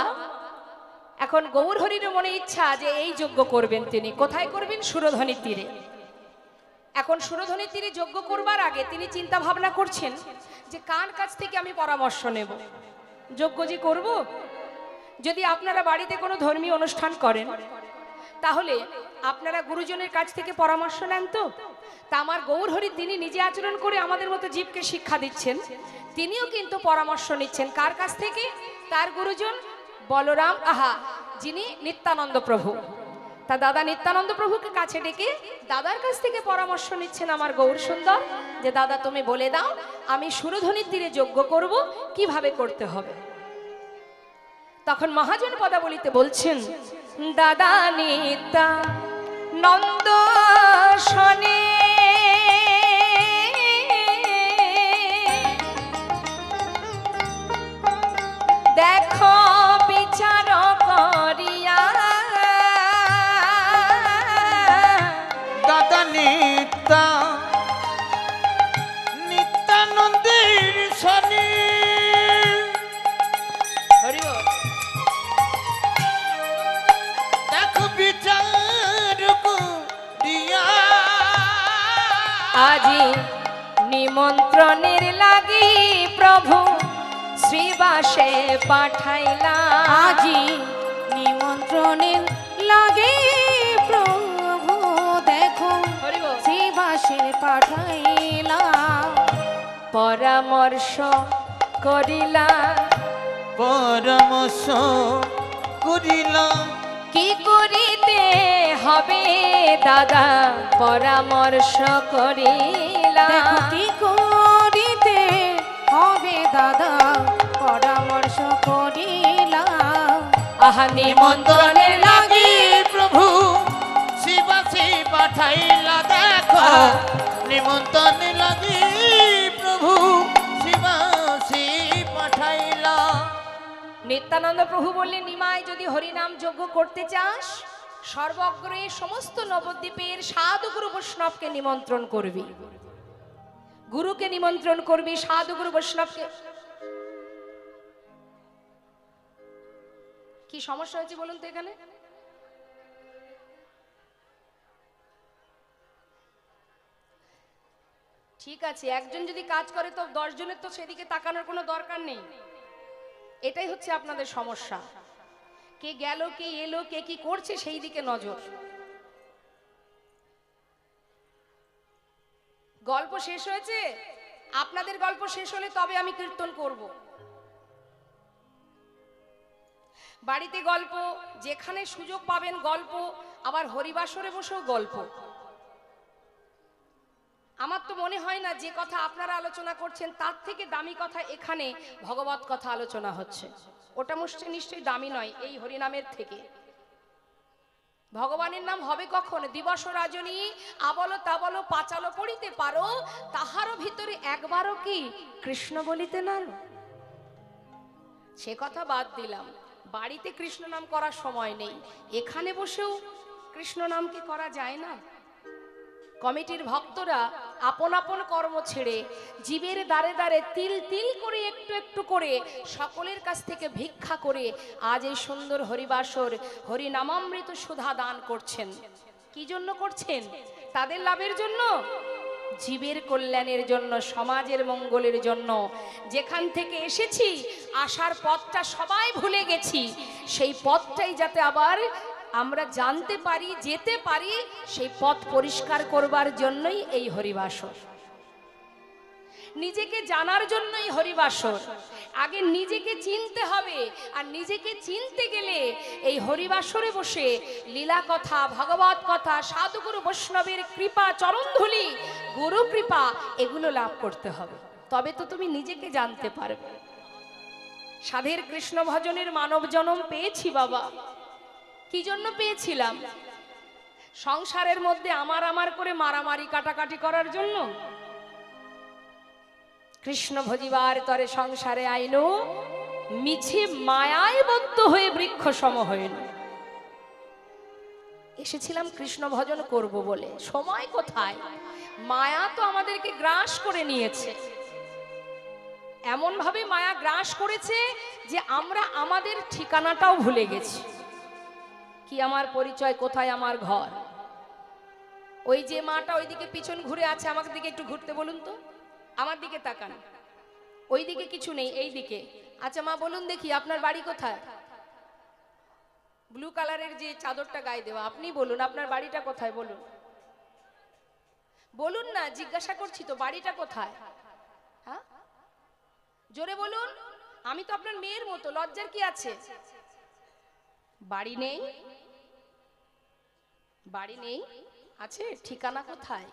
এখন গৌর হরির মনে ইচ্ছা যে এই যজ্ঞ করবেন। তিনি কোথায় করবেন? সুরধ্বনির তীরে। এখন সুরধ্বনির তীরে যজ্ঞ করবার আগে তিনি চিন্তা ভাবনা করছেন যে কার কাছ থেকে আমি পরামর্শ নেব, যজ্ঞ যে করব। যদি আপনারা বাড়িতে কোনো ধর্মীয় অনুষ্ঠান করেন তাহলে আপনারা গুরুজনের কাছ থেকে পরামর্শ নেন তো। তা আমার গৌর হরি তিনি নিজে আচরণ করে আমাদের মতো জীবকে শিক্ষা দিচ্ছেন, তিনিও কিন্তু পরামর্শ নিচ্ছেন কার কাছ থেকে? তার গুরুজন বলরাম যিনি নিত্যানন্দ প্রভু। তা দাদা নিত্যানন্দ প্রভুকে কাছে ডেকে দাদার কাছ থেকে পরামর্শ নিচ্ছেন আমার গৌর সুন্দর, যে দাদা তুমি বলে দাও আমি সুরধ্বনির তীরে যজ্ঞ করব, কিভাবে করতে হবে। তখন মহাজন পদাবলিতে বলছেন, দাদা নিত্যানন্দ শনে দেখো বিচার করিয়া,
দাদা নিত্যানন্দের শনি দেখো বিচার করিয়া,
আজি নিমন্ত্রণের লাগি প্রভু শ্রীবাসে পাঠাইলা।
আজি নিমন্ত্রণের লাগে প্রভু দেখো শ্রীবাসে পাঠাইলা।
পরামর্শ করিলা কি করিতে হবে দাদা, পরামর্শ করিলা।
কি করিতে হবে দাদা, পরামর্শ করিলা।
নিমন্ত্রণের লাগি
প্রভু শিবাসী পাঠাইলা। দেখো নিমন্ত্রণের লাগি প্রভু শিবাসী পাঠাইলা।
নিত্যানন্দ প্রভু বললেন, নিমাই যদি হরিনাম যজ্ঞ করতে চাস সর্বগ্রে সমস্ত নবদ্বীপের সাধু গুরু বৈষ্ণবকে নিমন্ত্রণ করবি, গুরুকে নিমন্ত্রণ করবি, সাধু গুরু বৈষ্ণবকে। কি সমস্যা হয়েছে বলুন তো এখানে? ঠিক আছে, একজন যদি কাজ করে তো 10 জনের তো সেদিকে তাকানোর কোনো দরকার নেই। এটাই হচ্ছে আপনাদের সমস্যা, কে গেল কে এলো কে কি করছে সেই দিকে নজর। গল্প শেষ হয়েছে? আপনাদের গল্প শেষ হলে তবে আমি কীর্তন করব। বাড়িতে গল্প, যেখানে সুযোগ পাবেন গল্প, আবার হরিবাসরে বসেও গল্প। আমার তো মনে হয় না যে কথা আপনারা আলোচনা করছেন তার থেকে দামি কথা এখানে ভগবত কথা আলোচনা হচ্ছে। ওটা নিশ্চয়ই দামি নয় এই হরিনামের থেকে। ভগবানের নাম হবে কখন? দিবস রাজনী আবল তাবল পাচালো পড়িতে পারো, তাহারও ভিতরে একবারও কি কৃষ্ণ বলিতে না? সে কথা বাদ দিলাম, বাড়িতে কৃষ্ণ নাম করার সময় নেই, এখানে বসেও কৃষ্ণ নাম কি করা যায় না? কমিটির ভক্তরা আপন আপন কর্ম ছেড়ে জীবের দ্বারে দ্বারে তিল তিল করে একটু একটু করে সকলের কাছ থেকে ভিক্ষা করে আজ এই সুন্দর হরিবাসর হরিনামামৃত সুধা দান করছেন। কি জন্য করছেন? তাদের লাভের জন্য, জীবের কল্যাণের জন্য, সমাজের মঙ্গলের জন্য। যেখান থেকে এসেছি আসার পথটা সবাই ভুলে গেছি, সেই পথটাই যাতে আবার আমরা জানতে পারি, যেতে পারি, সেই পথ পরিষ্কার করবার জন্যই এই হরিবাসর। নিজেকে জানার জন্যই হরিবাসর। আগে নিজেকে চিনতে হবে, আর নিজেকে চিনতে গেলে এই হরিবাসরে বসে লীলা কথা, ভগবত কথা, সাধুগুরু বৈষ্ণবের কৃপা, চরণধুলি, গুরু কৃপা, এগুলো লাভ করতে হবে। তবে তো তুমি নিজেকে জানতে পারবে। সাধের কৃষ্ণ ভজনের মানব জন্ম পেয়েছি বাবা। কি জন্য পেয়েছিলাম? সংসারের মধ্যে আমার আমার করে মারামারি কাটাকাটি করার জন্য? কৃষ্ণ ভজিবার তরে সংসারে আইনো, মিছে মায়ায় বদ্ধ হয়ে বৃক্ষ সম হইল। এসেছিলাম কৃষ্ণ ভজন করব বলে। সময় কোথায়? মায়া তো আমাদেরকে গ্রাস করে নিয়েছে। এমন ভাবে মায়া গ্রাস করেছে যে আমরা আমাদের ঠিকানাটাও ভুলে গেছি। কি আমার পরিচয়, কোথায় আমার ঘর? ওই যে মাটা ওইদিকে পিছন ঘুরে আছে, আমাকে দিকে একটু ঘুরতে বলুন তো, আমার দিকে তাকান। ওই দিকে কিছু নেই, এই দিকে। আচ্ছা মা বলুন দেখি আপনার বাড়ি কোথায়? ব্লু কালারের যে চাদরটা গায়ে দেওয়া, আপনি বলুন আপনার বাড়িটা কোথায়? বলুন বলুন না, জিজ্ঞাসা করছি তো, বাড়িটা কোথায়? হ্যাঁ জোরে বলুন। আমি তো আপনার মেয়ের মতো, লজ্জার কি আছে? বাড়ি নেই? বাড়ি নেই, আছে। ঠিকানা কোথায়?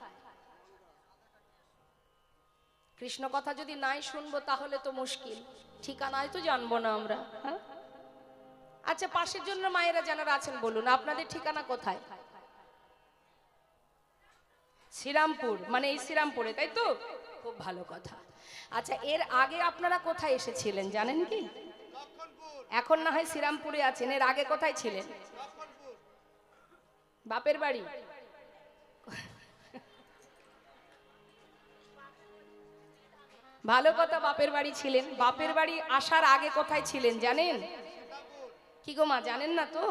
কৃষ্ণ কথা যদি নাই শুনবো তাহলে তো মুশকিল, ঠিকানায় তো জানবো না আমরা। হ্যাঁ আচ্ছা, পাশের জন্য মায়েরা যারা আছেন বলুন আপনাদের ঠিকানা কোথায়? শ্রীরামপুর, মানে এই শ্রীরামপুরে, তাই তো? খুব ভালো কথা। আচ্ছা, এর আগে আপনারা কোথায় এসেছিলেন জানেন কি? এখন না হয় শ্রীরামপুরে আছেন, এর আগে কোথায় ছিলেন? বাপের বাড়ি। ভালো কথা, বাপের বাড়ি ছিলেন। বাপের বাড়ি আসার আগে কোথায় ছিলেন জানেন? কি গো মা, জানেন না তো?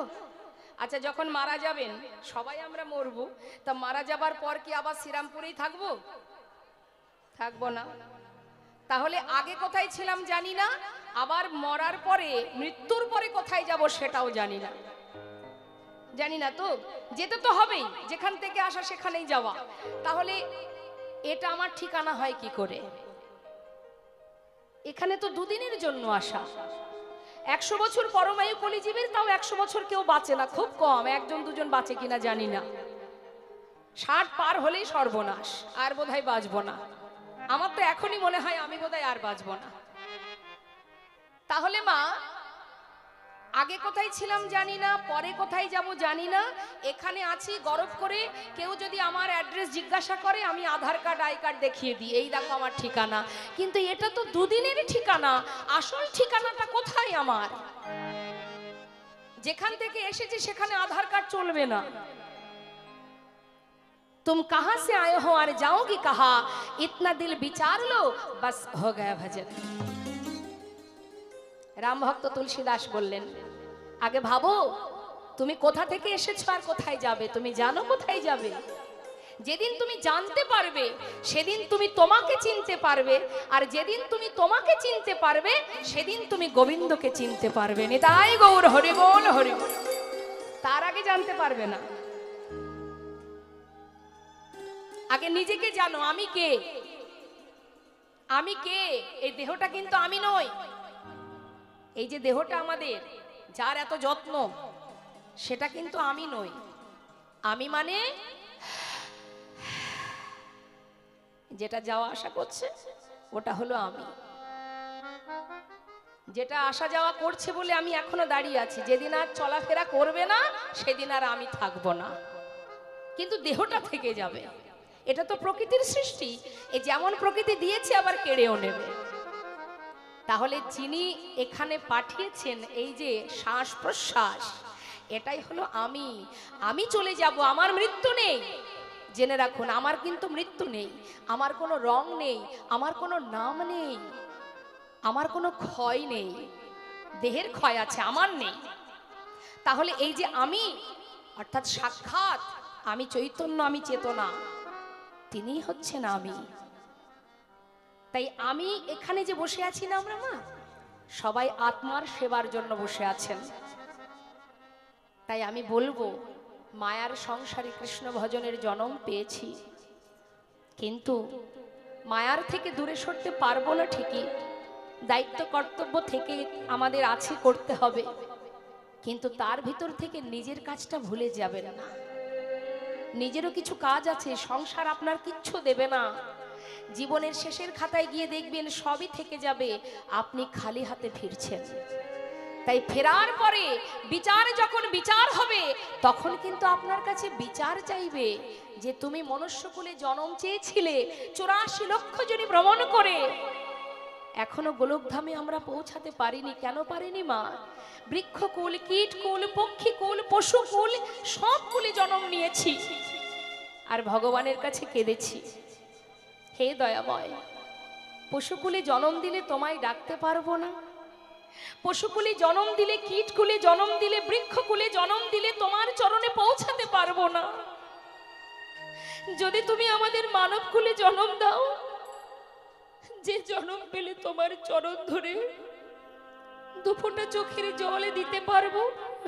আচ্ছা, যখন মারা যাবেন, সবাই আমরা মরবো, তা মারা যাবার পর কি আবার শ্রীরামপুরেই থাকবো? থাকবো না। তাহলে আগে কোথায় ছিলাম জানি না, আবার মরার পরে, মৃত্যুর পরে কোথায় যাব সেটাও জানি না। জানি না তো, যেতে তো হবেই, যেখান থেকে আসা সেখানেই যাওয়া। তাহলে এটা আমার ঠিকানা হয় কি করে? এখানে তো দুদিনের জন্য আসা। 100 বছর পরমায়ু কলিজীবের, তাও 100 বছর কেউ বাঁচে না, খুব কম, একজন দুজন বাঁচে কিনা জানি না। 60 পার হলেই সর্বনাশ, আর বোধহয় বাঁচবো না। আমার তো এখনই মনে হয় আমি বোধহয় আর বাঁচবো না। তাহলে মা, আগে কোথায় ছিলাম জানি না, পরে কোথায় যাব জানি না, এখানে আছি গরব করে। কেউ যদি আমার অ্যাড্রেস জিজ্ঞাসা করে, আমি আধার কার্ড, আই কার্ড দেখিয়ে দিই, এই দেখো আমার ঠিকানা। কিন্তু এটা তো দুদিনের ঠিকানা, আসল ঠিকানাটা কোথায় আমার? যেখান থেকে এসেছি সেখানে আধার কার্ড চলবে না। तुम कहां से आए हो और जाओगी कहां, इतना दिल विचार लो, बस हो गया भजन। রাম ভক্ত তুলসীদাস বললেন, আগে ভাবো তুমি কোথা থেকে এসেছো আর কোথায় যাবে। তুমি জানো কোথায় যাবে? যেদিন তুমি জানতে পারবে সেদিন তুমি তোমাকে চিনতে পারবে, আর যেদিন তুমি তোমাকে চিনতে পারবে সেদিন তুমি গোবিন্দকে চিনতে পারবে। নিতাই গৌর হরি বল, হরি বল। তার আগে জানতে পারবে না। আগে নিজেকে জানো, আমি কে, আমি কে। এই দেহটা কিন্তু আমি নই। এই যে দেহটা আমাদের, যার এত যত্ন, সেটা কিন্তু আমি নই। আমি মানে যেটা যাওয়া আসা করছে, ওটা হলো আমি। যেটা আসা যাওয়া করছে বলে আমি এখনো দাঁড়িয়ে আছি। যেদিন আর চলাফেরা করবে না, সেদিন আর আমি থাকবো না, কিন্তু দেহটা থেকে যাবে। এটা তো প্রকৃতির সৃষ্টি। এ যেমন প্রকৃতি দিয়েছে আবার কেড়েও নেবে। তাহলে যিনি এখানে পাঠিয়েছেন এই যে শ্বাস প্রশ্বাস, এটাই হলো আমি। আমি চলে যাব, আমার মৃত্যু নেই। জেনে রাখুন, আমার কিন্তু মৃত্যু নেই। আমার কোনো রং নেই, আমার কোনো নাম নেই, আমার কোনো ক্ষয় নেই। দেহের ক্ষয় আছে, আমার নেই। তাহলে এই যে আমি, অর্থাৎ সাক্ষাৎ আমি চৈতন্য, আমি চেতনা, তিনি হচ্ছেন আমি। তাই আমি এখানে যে বসে আছি না আমরা মা, সবাই আত্মার সেবার জন্য বসে আছেন। তাই আমি বলবো, মায়ার সংসারে কৃষ্ণ ভজনের জন্ম পেয়েছি, কিন্তু মায়ার থেকে দূরে সরতে পারবো না ঠিকই। দায়িত্ব কর্তব্য থেকে আমাদের আছে, করতে হবে, কিন্তু তার ভিতর থেকে নিজের কাজটা ভুলে যাবেন না। নিজেরও কিছু কাজ আছে। সংসার আপনার কিচ্ছু দেবে না। জীবনের শেষের খাতায় গিয়ে দেখবেন সবই থেকে যাবে, আপনি খালি হাতে ফিরছেন। তাই ফেরার পরে বিচার, যখন বিচার হবে, তখন কিন্তু আপনার কাছে বিচার চাইবে যে তুমি মনুষ্যকুলে জন্ম চেয়েছিলে 84 লক্ষ জনই ভ্রমণ করে, এখনো গোলকধামে আমরা পৌঁছাতে পারিনি। কেন পারিনি মা? বৃক্ষকুল, কীটকুল, পক্ষীকুল, পশুকুল, সব কুলে জন্ম নিয়েছি, আর ভগবানের কাছে কেঁদেছি, হে দয়াময়, পশুকুলে জন্ম দিলে তোমায় ডাকতে পারবো না। পশুকুলে জন্ম দিলে, কীটকুলে জন্ম দিলে, বৃক্ষকুলে জন্ম দিলে তোমার চরণে পৌঁছাতে পারবো না। যদি তুমি আমাদের মানবকুলে জন্ম দাও, যে জন্ম পেলে তোমার চরণ ধরে দুফোঁটা চোখের জলে দিতে পারবো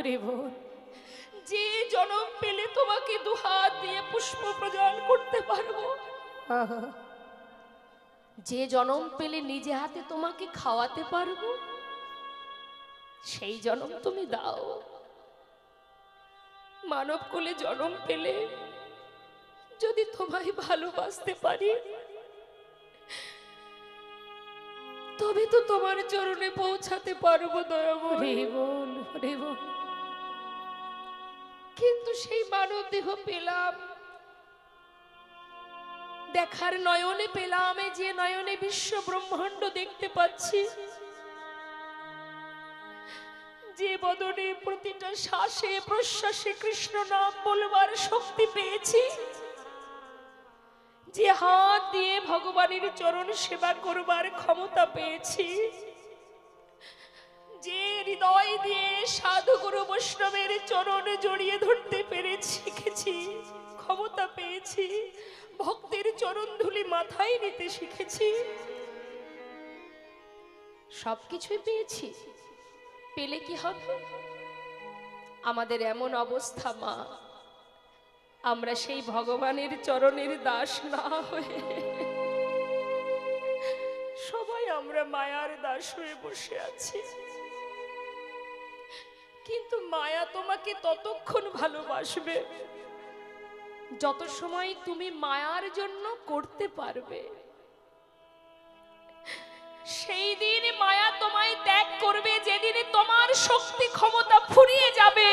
রে বোন, যে জন্ম পেলে তোমাকে দুহাত দিয়ে পুষ্প প্রদান করতে পারবো, যে জন্ম পেলে নিজে হাতে তোমাকে খাওয়াতে পারবো, সেই জন্ম তুমি দাও। মানব কুলে জন্ম পেলে যদি তোমায় ভালোবাসতে পারি, তবে তো তোমার চরণে পৌঁছাতে পারবো দয়াময়। কিন্তু সেই মানব দেহ পেলাম, দেখার নয়নে পেলাম, যে নয়নে বিশ্ব ব্রহ্মাণ্ড দেখতে পাচ্ছি, যে বদনে প্রতিটা শ্বাসে প্রশ্বাসে কৃষ্ণ নাম বলবার শক্তি পেয়েছি, যে হাত দিয়ে ভগবানের চরণ সেবা করবার ক্ষমতা পেয়েছি, যে হৃদয় দিয়ে সাধু গুরু বৈষ্ণবের চরণ জড়িয়ে ধরতে পেরেছি, শিখেছি, ক্ষমতা পেয়েছি, ভক্তের চরণ ধুলি মাথায় নিতে শিখেছি, সবকিছুই পেয়েছি। পেলে কি হবে? আমাদের এমন অবস্থা মা, আমরা সেই ভগবানের চরণের দাস না হয়ে সবাই আমরা মায়ার দাস হয়ে বসে আছি। কিন্তু মায়া তোমাকে ততক্ষণ ভালোবাসবে যত সময় তুমি মায়ার জন্য করতে পারবে। সেই দিন মায়া তোমায় ত্যাগ করবে, যেদিন তোমার শক্তি ক্ষমতা ফুরিয়ে যাবে,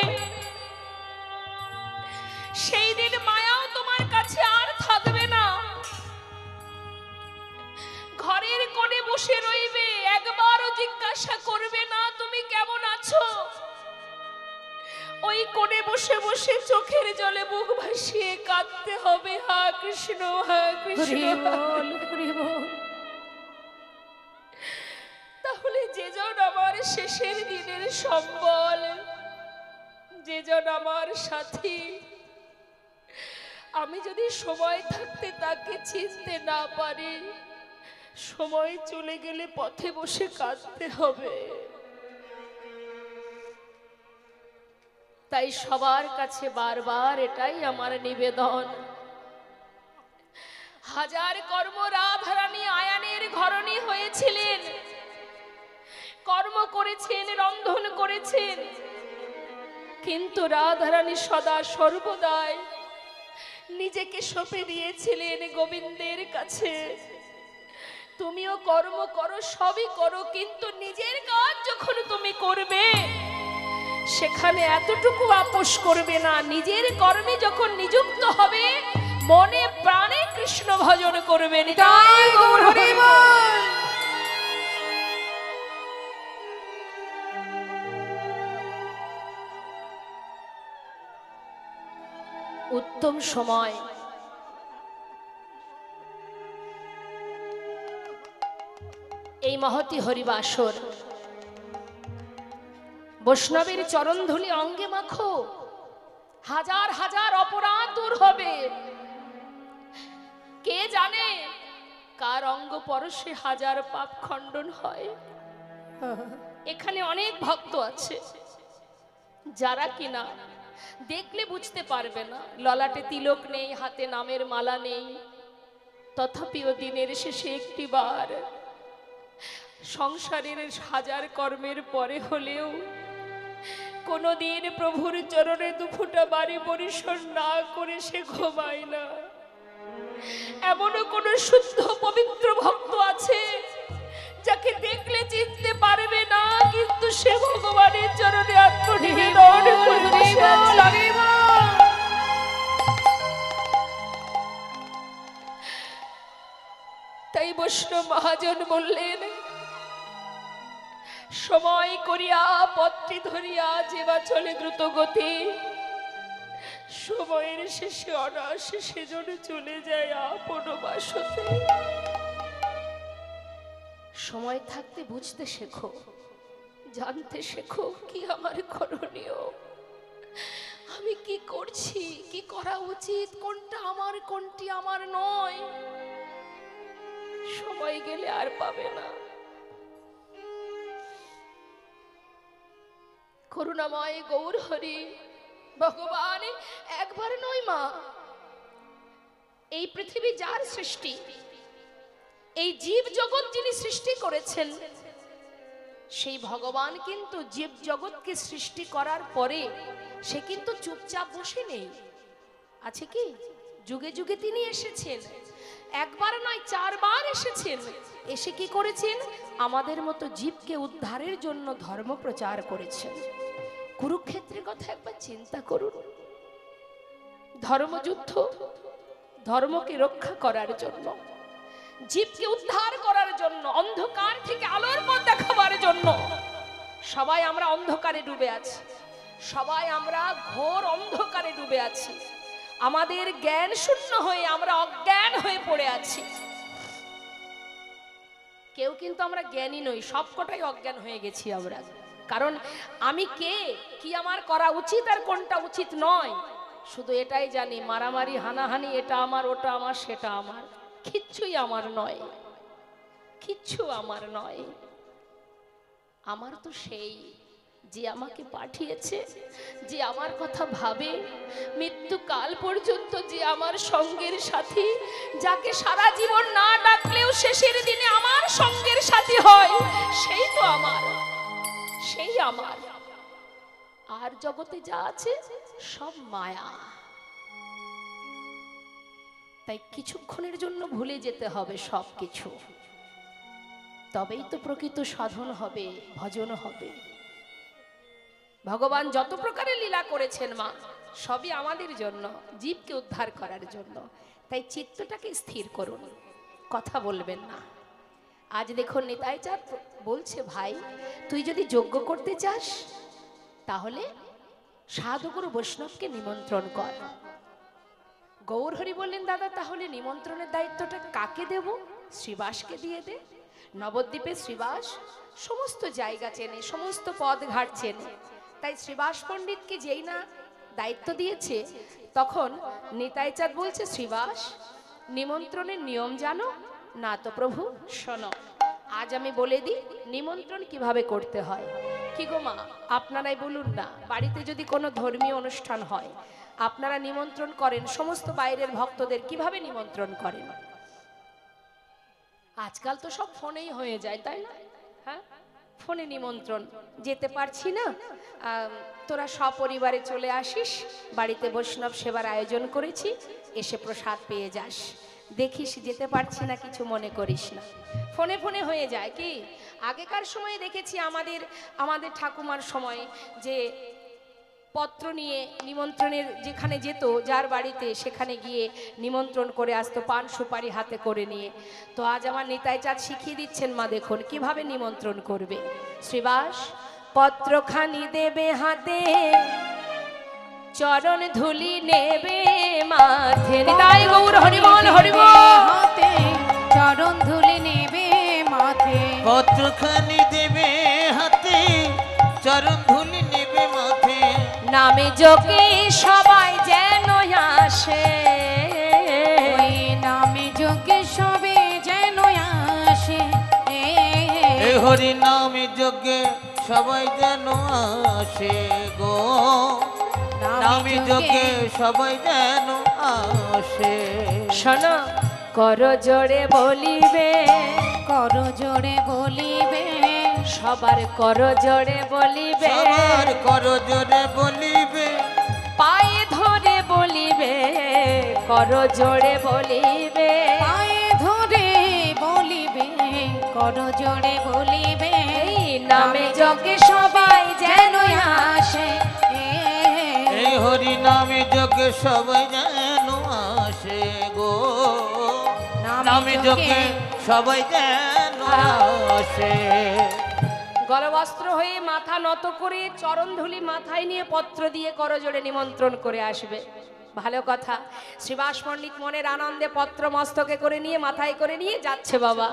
সেই দিন মায়াও তোমার কাছে আর থাকবে না। ঘরের কোণে বসে রইবে, একবারও জিজ্ঞাসা করবে না তুমি কেমন আছো। ওই কোণে বসে বসে চোখের জলে মুখ ভাসিয়ে কাঁদতে হবে, হা কৃষ্ণ, হা কৃষ্ণ। তাহলে যেজন আমার শেষের দিনের সম্বল, যেজন আমার সাথী, আমি যদি সময় থাকতে তাকে চিনতে না পারি, সময় চলে গেলে পথে বসে কাঁদতে হবে। তাই সবার কাছে বারবার এটাই আমার নিবেদন, হাজার কর্ম রাধারানী আয়ানের ঘরণী হয়েছিলেন, কর্ম করেছেন, রন্ধন করেছেন, কিন্তু রাধারানী সদা সর্বদাই নিজেকে সঁপে দিয়েছিলেন গোবিন্দের কাছে। তুমিও কর্ম করো, সবই করো, কিন্তু নিজের কাজ যখন তুমি করবে সেখানে এতটুকু আপোষ করবে না। নিজের কর্মে যখন নিযুক্ত হবে মনে প্রাণে কৃষ্ণ ভজন করবে। নিতাই গৌর হরি বল। উত্তম সময় এই মহতি হরিবাসর। বৈষ্ণবের চরণধুলি অঙ্গে মাখো, হাজার হাজার অপরাধ দূর হবে। কে জানে কার অঙ্গ পরশে হাজার পাপ খণ্ডন হয়। এখানে অনেক ভক্ত আছে যারা কিনা দেখলে বুঝতে পারবে না, ললাটে তিলক নেই, হাতে নামের মালা নেই, তথাপিও দিনের শেষে একটি বার সংসারের হাজার কর্মের পরে হলেও কোনদিন প্রভুর চরণে দুফুটা বাড়ি পরিসর না করে সে ঘুমায় না। এমনও কোন শুদ্ধ পবিত্র ভক্ত আছে যাকে দেখলে চিনতে পারবে না, কিন্তু সে ভগবানের চরণে আত্মনিবেদন করে বসে আছে। তাই বৈষ্ণব মহাজন বললেন, সময় করিয়া পত্রী ধরিয়া যেবা চলে দ্রুত গতি, সময়ের শেষে অনায়াসে সেজনে চলে যায় আপন বাসতে। সময় থাকতে বুঝতে শেখো, জানতে শেখো কি আমার করণীয়, আমি কি করছি, কি করা উচিত, কোনটা আমার কোনটি আমার নয়। সময় গেলে আর পাবে না। করুণাময় গৌর হরি ভগবান একবার নয় মা, এই পৃথিবী যার সৃষ্টি, এই জীব জগৎ যিনি সৃষ্টি করেছেন, সেই ভগবান কিন্তু জীব জগৎকে সৃষ্টি করার পরে সে কিন্তু চুপচাপ বসে নেই। আছে কি? যুগে যুগে তিনি এসেছেন, একবার নয় 4 বার এসেছেন। এসে কি করেছেন? আমাদের মতো জীবকে উদ্ধারের জন্য ধর্ম প্রচার করেছেন। কুরুক্ষেত্রের কথা একবার চিন্তা করুন। ধর্মযুদ্ধ, ধর্মকে রক্ষা করার জন্য, জীবকে উদ্ধার করার জন্য, অন্ধকার থেকে আলোর পথ দেখাবার জন্য। সবাই আমরা অন্ধকারে ডুবে আছি, সবাই আমরা ঘোর অন্ধকারে ডুবে আছি। আমাদের জ্ঞান শূন্য হয়ে আমরা অজ্ঞান হয়ে পড়ে আছি। কেউ কিন্তু আমরা জ্ঞানী নই, সবকটাই অজ্ঞান হয়ে গেছি আমরা। কারণ আমি কে, কি আমার করা উচিত আর কোনটা উচিত নয়, শুধু এটাই জানি, মারামারি হানাহানি এটা আমার, ওটা আমার, সেটা আমার, কিচ্ছুই আমার নয়, কিচ্ছু আমার নয়। আমার তো সেই যে আমাকে পাঠিয়েছে, যে আমার কথা ভাবে, মৃত্যুকাল পর্যন্ত যে আমার সঙ্গের সাথী, যাকে সারা জীবন না ডাকলেও শেষের দিনে আমার সঙ্গের সাথী হয়, সেই তো আমার, সেই আমার। আর জগতে যা আছে সব মায়া। তাই কিছুক্ষণের জন্য ভুলে যেতে হবে সব কিছু, তবেই তো প্রকৃত সাধন হবে, ভজন হবে। ভগবান যত প্রকারের লীলা করেছেন মা, সবই আমাদের জন্য, জীবকে উদ্ধার করার জন্য। তাই চিত্তটাকে স্থির করুন, কথা বলবেন না। আজ দেখুন নিতাই চাঁদ বলছে, ভাই তুই যদি যজ্ঞ করতে চাস তাহলে সাধুগুরু বৈষ্ণবকে নিমন্ত্রণ কর। গৌর হরি বললেন, দাদা তাহলে নিমন্ত্রণের দায়িত্বটা কাকে দেব? শ্রীবাসকে দিয়ে দে। নবদ্বীপে শ্রীবাস সমস্ত জায়গা চেনে, সমস্ত পদ ঘাট চেনে। তাই শ্রীবাস পণ্ডিতকে যেই না দায়িত্ব দিয়েছে, তখন নিতাই চাঁদ বলছে, শ্রীবাস নিমন্ত্রণের নিয়ম জানো? না তো প্রভু। শোনো, আজ আমি বলে দিই নিমন্ত্রণ কিভাবে করতে হয়। কি গো মা, আপনারাই বলুন না, বাড়িতে যদি কোনো ধর্মীয় অনুষ্ঠান হয়, আপনারা নিমন্ত্রণ করেন সমস্ত বাইরের ভক্তদের, কিভাবে নিমন্ত্রণ করেন? আজকাল তো সব ফোনেই হয়ে যায়, তাই না? হ্যাঁ, ফোনে নিমন্ত্রণ। যেতে পারছি না, তোরা সপরিবারে চলে আসিস, বাড়িতে বৈষ্ণব সেবার আয়োজন করেছি, এসে প্রসাদ পেয়ে যাস। দেখিস যেতে পারছি না, কিছু মনে করিস না। ফোনে ফোনে হয়ে যায় কি? আগেকার সময়ে দেখেছি আমাদের ঠাকুমার সময় যে পত্র নিয়ে নিমন্ত্রণের যেখানে যেত, যার বাড়িতে, সেখানে গিয়ে নিমন্ত্রণ করে আসতো, পান সুপারি হাতে করে নিয়ে। তো আজ আমার নিতাই চাঁদ শিখিয়ে দিচ্ছেন মা, দেখুন কিভাবে নিমন্ত্রণ করবে। শ্রীবাস পত্রখানি দেবে হাতে, চরণ ধুলি নেবে মাথে। নিতাই গৌর হরিবল হরিবল।
হাতে চরণ ধুলি নেবে মাথে,
পত্রখানি দেবে হাতে, চরণ ধুলি নেবে মাথে।
নামে যোগে সবাই যেন আসে,
ওই নামে যোগে সবে যেন আসে।
এই হরি নামে যোগে সবাই যেন আসে গো, নামে যোগে সবাই যেন আসে।
শোনো কর জোরে বলিবে,
কর জোরে বলিবে,
সবার কর জোরে বলিবে,
সবার কর জোরে বলিবে,
পায়ে ধরে বলিবে, কর জোরে বলিবে,
পায়ে ধরে বলিবে, কর জোরে বলিবে।
এই নামে যোগে সবাই যেন আসে।
এই হরি নামে যোগে সবাই যেন আসে গো, নামে যোগে সবাই যেন আসে।
গলবস্ত্র হয়ে মাথা নত করে চরণ ধুলি মাথায় নিয়ে পত্র দিয়ে করজোড়ে নিমন্ত্রণ করে আসবে। ভালো কথা। শ্রীবাস পণ্ডিত মনের আনন্দে পত্র মস্তকে করে নিয়ে মাথায় করে নিয়ে যাচ্ছে বাবা।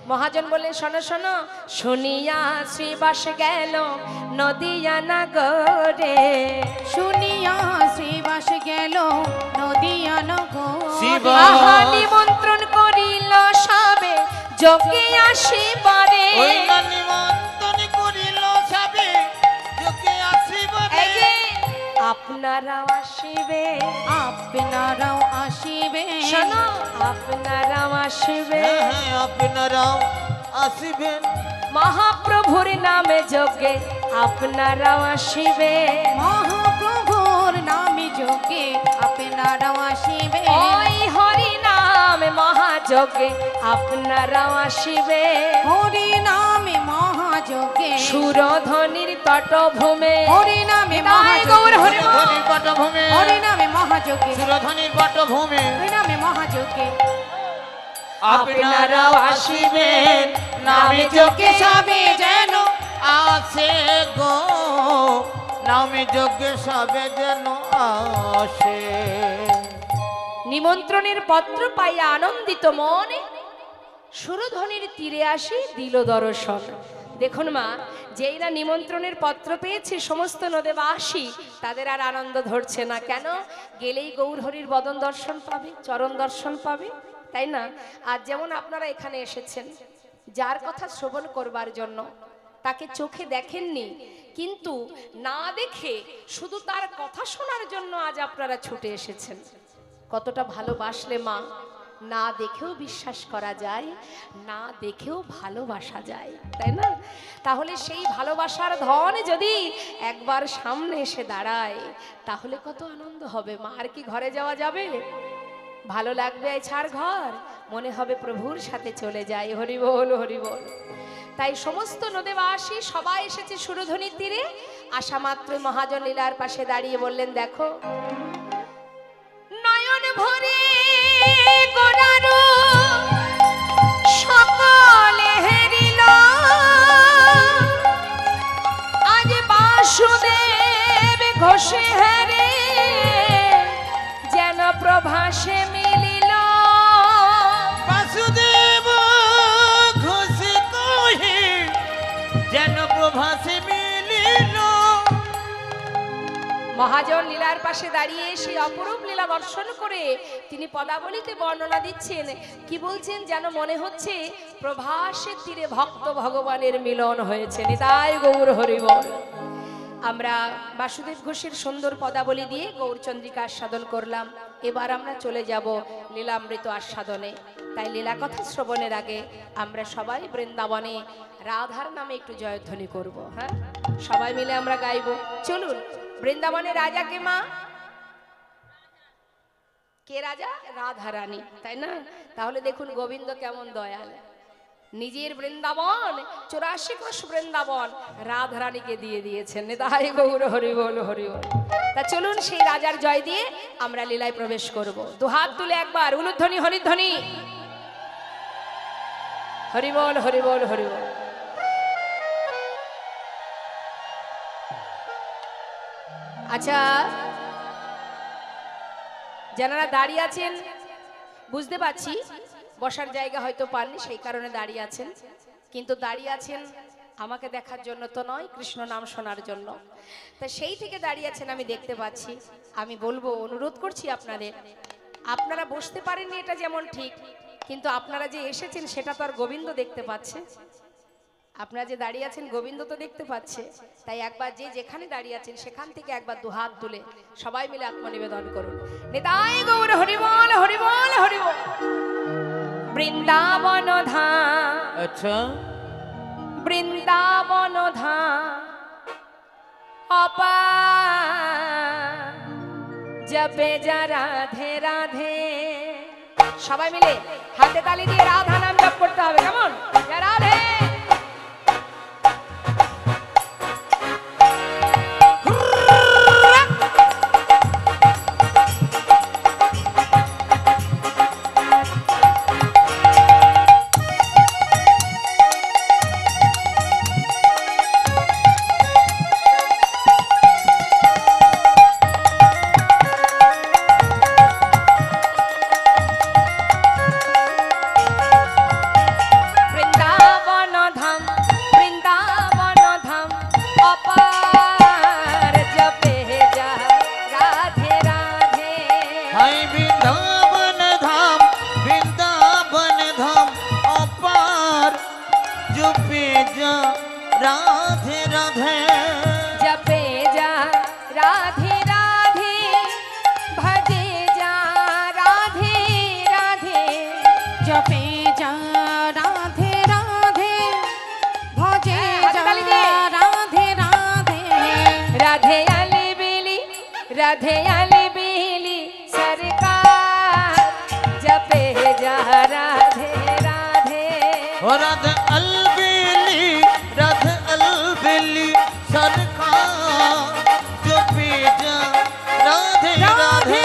মহাজন বললেন শোনো শোনো, শুনিয়া শ্রীবাস গেল নদিয়া নগরে,
শুনিয়া শ্রীবাস গেল নদিয়া নগরে।
আহা নিমন্ত্রণ করিল সবে যোগে আসিবারে।
ওই না নিমন্ত্রণ করিল সবে যোগে আসিবারে।
এই যে আপনারাও আসিবে,
আপনারাও আসিবে,
শোনো আপনারাও আসিবে,
হ্যাঁ আপনারাও আসিবেন,
মহাপ্রভুর নামে যোগে আপনারাও আসিবে,
মহাপ্রভুর নামে যোগে আপনারাও আসিবে।
ওই হরি নামে মহাযোগে আপনারাও আসিবে,
হরি নামে মহাযোগে,
সুরধ্বনির তটভূমে,
হরি নামে
নিতাই গৌর হরি বল।
সুরধ্বনির পটভূমে,
হরি নামে মহাযোগে,
সুরধ্বনির পটভূমে
হরি নামে মহাযোগে
আপনারাও আসিবেন, নামে যোগে সবে যেন আসে গো, নামে যোগে সবে যেন আসে।
নিমন্ত্রণের পত্র পাইয়া আনন্দিত মনে সুরধ্বনির তীরে আসি দিল দর্শন। দেখুন মা, যেইরা নিমন্ত্রণের পত্র পেয়েছে সমস্ত নদেবাসী, তাদের আর আনন্দ ধরছে না। কেন? গেলেই গৌরহরির বদন দর্শন পাবে, চরণ দর্শন পাবে, তাই না? আর যেমন আপনারা এখানে এসেছেন যার কথা শ্রবণ করবার জন্য, তাকে চোখে দেখেননি, কিন্তু না দেখে শুধু তার কথা শোনার জন্য আজ আপনারা ছুটে এসেছেন। কতটা ভালোবাসলে মা, না দেখেও বিশ্বাস করা যায়, না দেখেও ভালোবাসা যায়, তাই না? তাহলে সেই ভালোবাসার ধন যদি একবার সামনে এসে দাঁড়ায়, তাহলে কত আনন্দ হবে মা। আর কি ঘরে যাওয়া যাবে? ভালো লাগবে ছাড় ঘর, মনে হবে প্রভুর সাথে চলে যায়। হরি বল হরি বল। তাই সমস্ত নদেবাসী সবাই এসেছে সুরধ্বনির তীরে। আসা মাত্র মহাজন লীলার পাশে দাঁড়িয়ে বললেন, দেখো নয়ন ভরে গোরারো সকলে হেরিল, আজ বাসুদেব ঘোষে হেরে যেন প্রভাসে মিলিল।
বাসুদেব ঘোষে কহে যেন প্রভাসে মিলিল।
মহাজন লীলার পাশে দাঁড়িয়ে সেই অপরূপ লীলা দর্শন করে তিনি পদাবলিতে বর্ণনা দিচ্ছেন। কি বলছেন? যেন মনে হচ্ছে প্রভাসের তীরে ভক্ত ভগবানের মিলন হয়েছে। নিতাই গৌর হরি বল। আমরা বাসুদেব ঘোষের সুন্দর পদাবলী দিয়ে গৌরচন্দ্রিকা আস্বাদন করলাম। এবার আমরা চলে যাব লীলামৃত আস্বাদনে। তাই লীলা কথা শ্রবণের আগে আমরা সবাই বৃন্দাবনে রাধার নামে একটু জয়ধ্বনি করব। হ্যাঁ, সবাই মিলে আমরা গাইব। চলুন, বৃন্দাবনে রাজা কে মা? কে রাজা? রাধা রানী, তাই না? তাহলে দেখুন গোবিন্দ কেমন দয়াল, নিজের বৃন্দাবন 84 কোষ বৃন্দাবন রাধা রানীকে দিয়ে দিয়েছেন। নিতাই গৌর হরি বল হরি বল। তা চলুন সেই রাজার জয় দিয়ে আমরা লীলায় প্রবেশ করব। দুহাত তুলে একবার উলুধ্বনি হরিধ্বনি, হরি বল হরি বল হরি বল। আচ্ছা, যারা দাঁড়িয়ে আছেন বুঝতে পারছি বসার জায়গা হয়তো পাননি, সেই কারণে দাঁড়িয়ে আছেন, কিন্তু দাঁড়িয়ে আছেন আমাকে দেখার জন্য তো নয়, কৃষ্ণ নাম শোনার জন্য। তা সেই থেকে দাঁড়িয়ে আছেন আমি দেখতে পাচ্ছি। আমি বলবো, অনুরোধ করছি আপনাদের, আপনারা বসতে পারেননি এটা যেমন ঠিক, কিন্তু আপনারা যে এসেছেন সেটা তো আর গোবিন্দ দেখতে পাচ্ছে। আপনারা যে দাঁড়িয়ে আছেন গোবিন্দ তো দেখতে পাচ্ছে। তাই একবার যে যেখানে দাঁড়িয়ে আছেন সেখান থেকে একবার দুহাত তুলে সবাই মিলে আত্মনিবেদন করুন। নিতাই গৌর হরি বল হরি বল হরি বল। বৃন্দাবন ধাম,
আচ্ছা,
বৃন্দাবন ধাম অপার, জপে যা রাধে রাধে। সবাই মিলে হাতে তালি দিয়ে রাধা নাম জপ করতে হবে। কেমন? জয় রাধে।
राधे राधे
जपे जा राधे राधे, भजे जा राधे राधे।
जपे जा राधे राधे, भजे जा राधे राधे।
राधे आली बेली, राधे आली बेली सरकार, जपे जा राधे राधे।
राधे अलबेली, राधे अलबेली सरकार, जपे जा राधे राधे।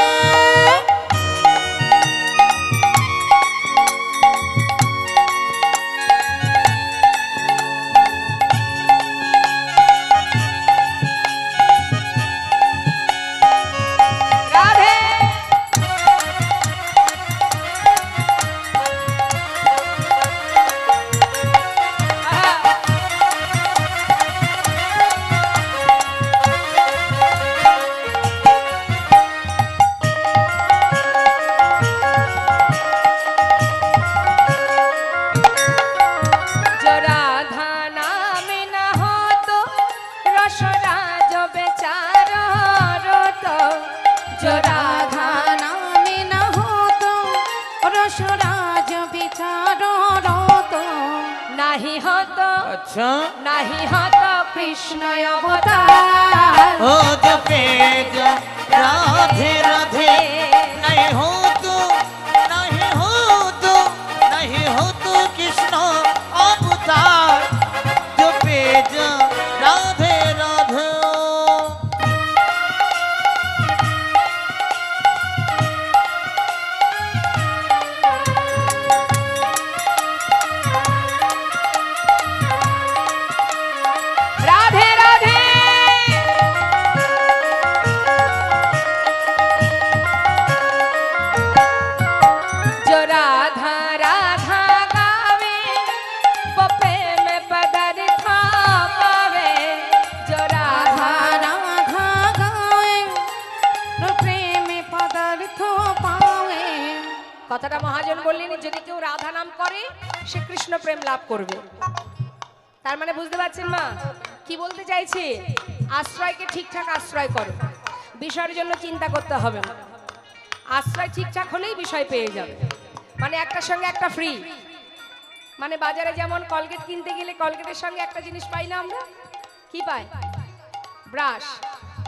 अच्छा
नहीं हो तो कृष्ण अवतार,
ओ जपे जा राधे राधे। नहीं हो तो नहीं हो तो नहीं हो तो कृष्ण अवतार, जपे जा राधे राधे।
কথাটা মহাজন বললেন, যদি কেউ রাধা নাম করে সে কৃষ্ণ প্রেম লাভ করবে। তার মানে বুঝতে পারছেন মা কি বলতে চাইছে? আশ্রয়কে ঠিকঠাক আশ্রয় করো, বিষয়ের জন্য চিন্তা করতে হবে না। আশ্রয় ঠিকঠাক হলেই বিষয় পেয়ে যাবে। মানে একটার সঙ্গে একটা ফ্রি। মানে বাজারে যেমন কলগেট কিনতে গেলে কলগেটের সঙ্গে একটা জিনিস পাই না আমরা, কি পাই? ব্রাশ।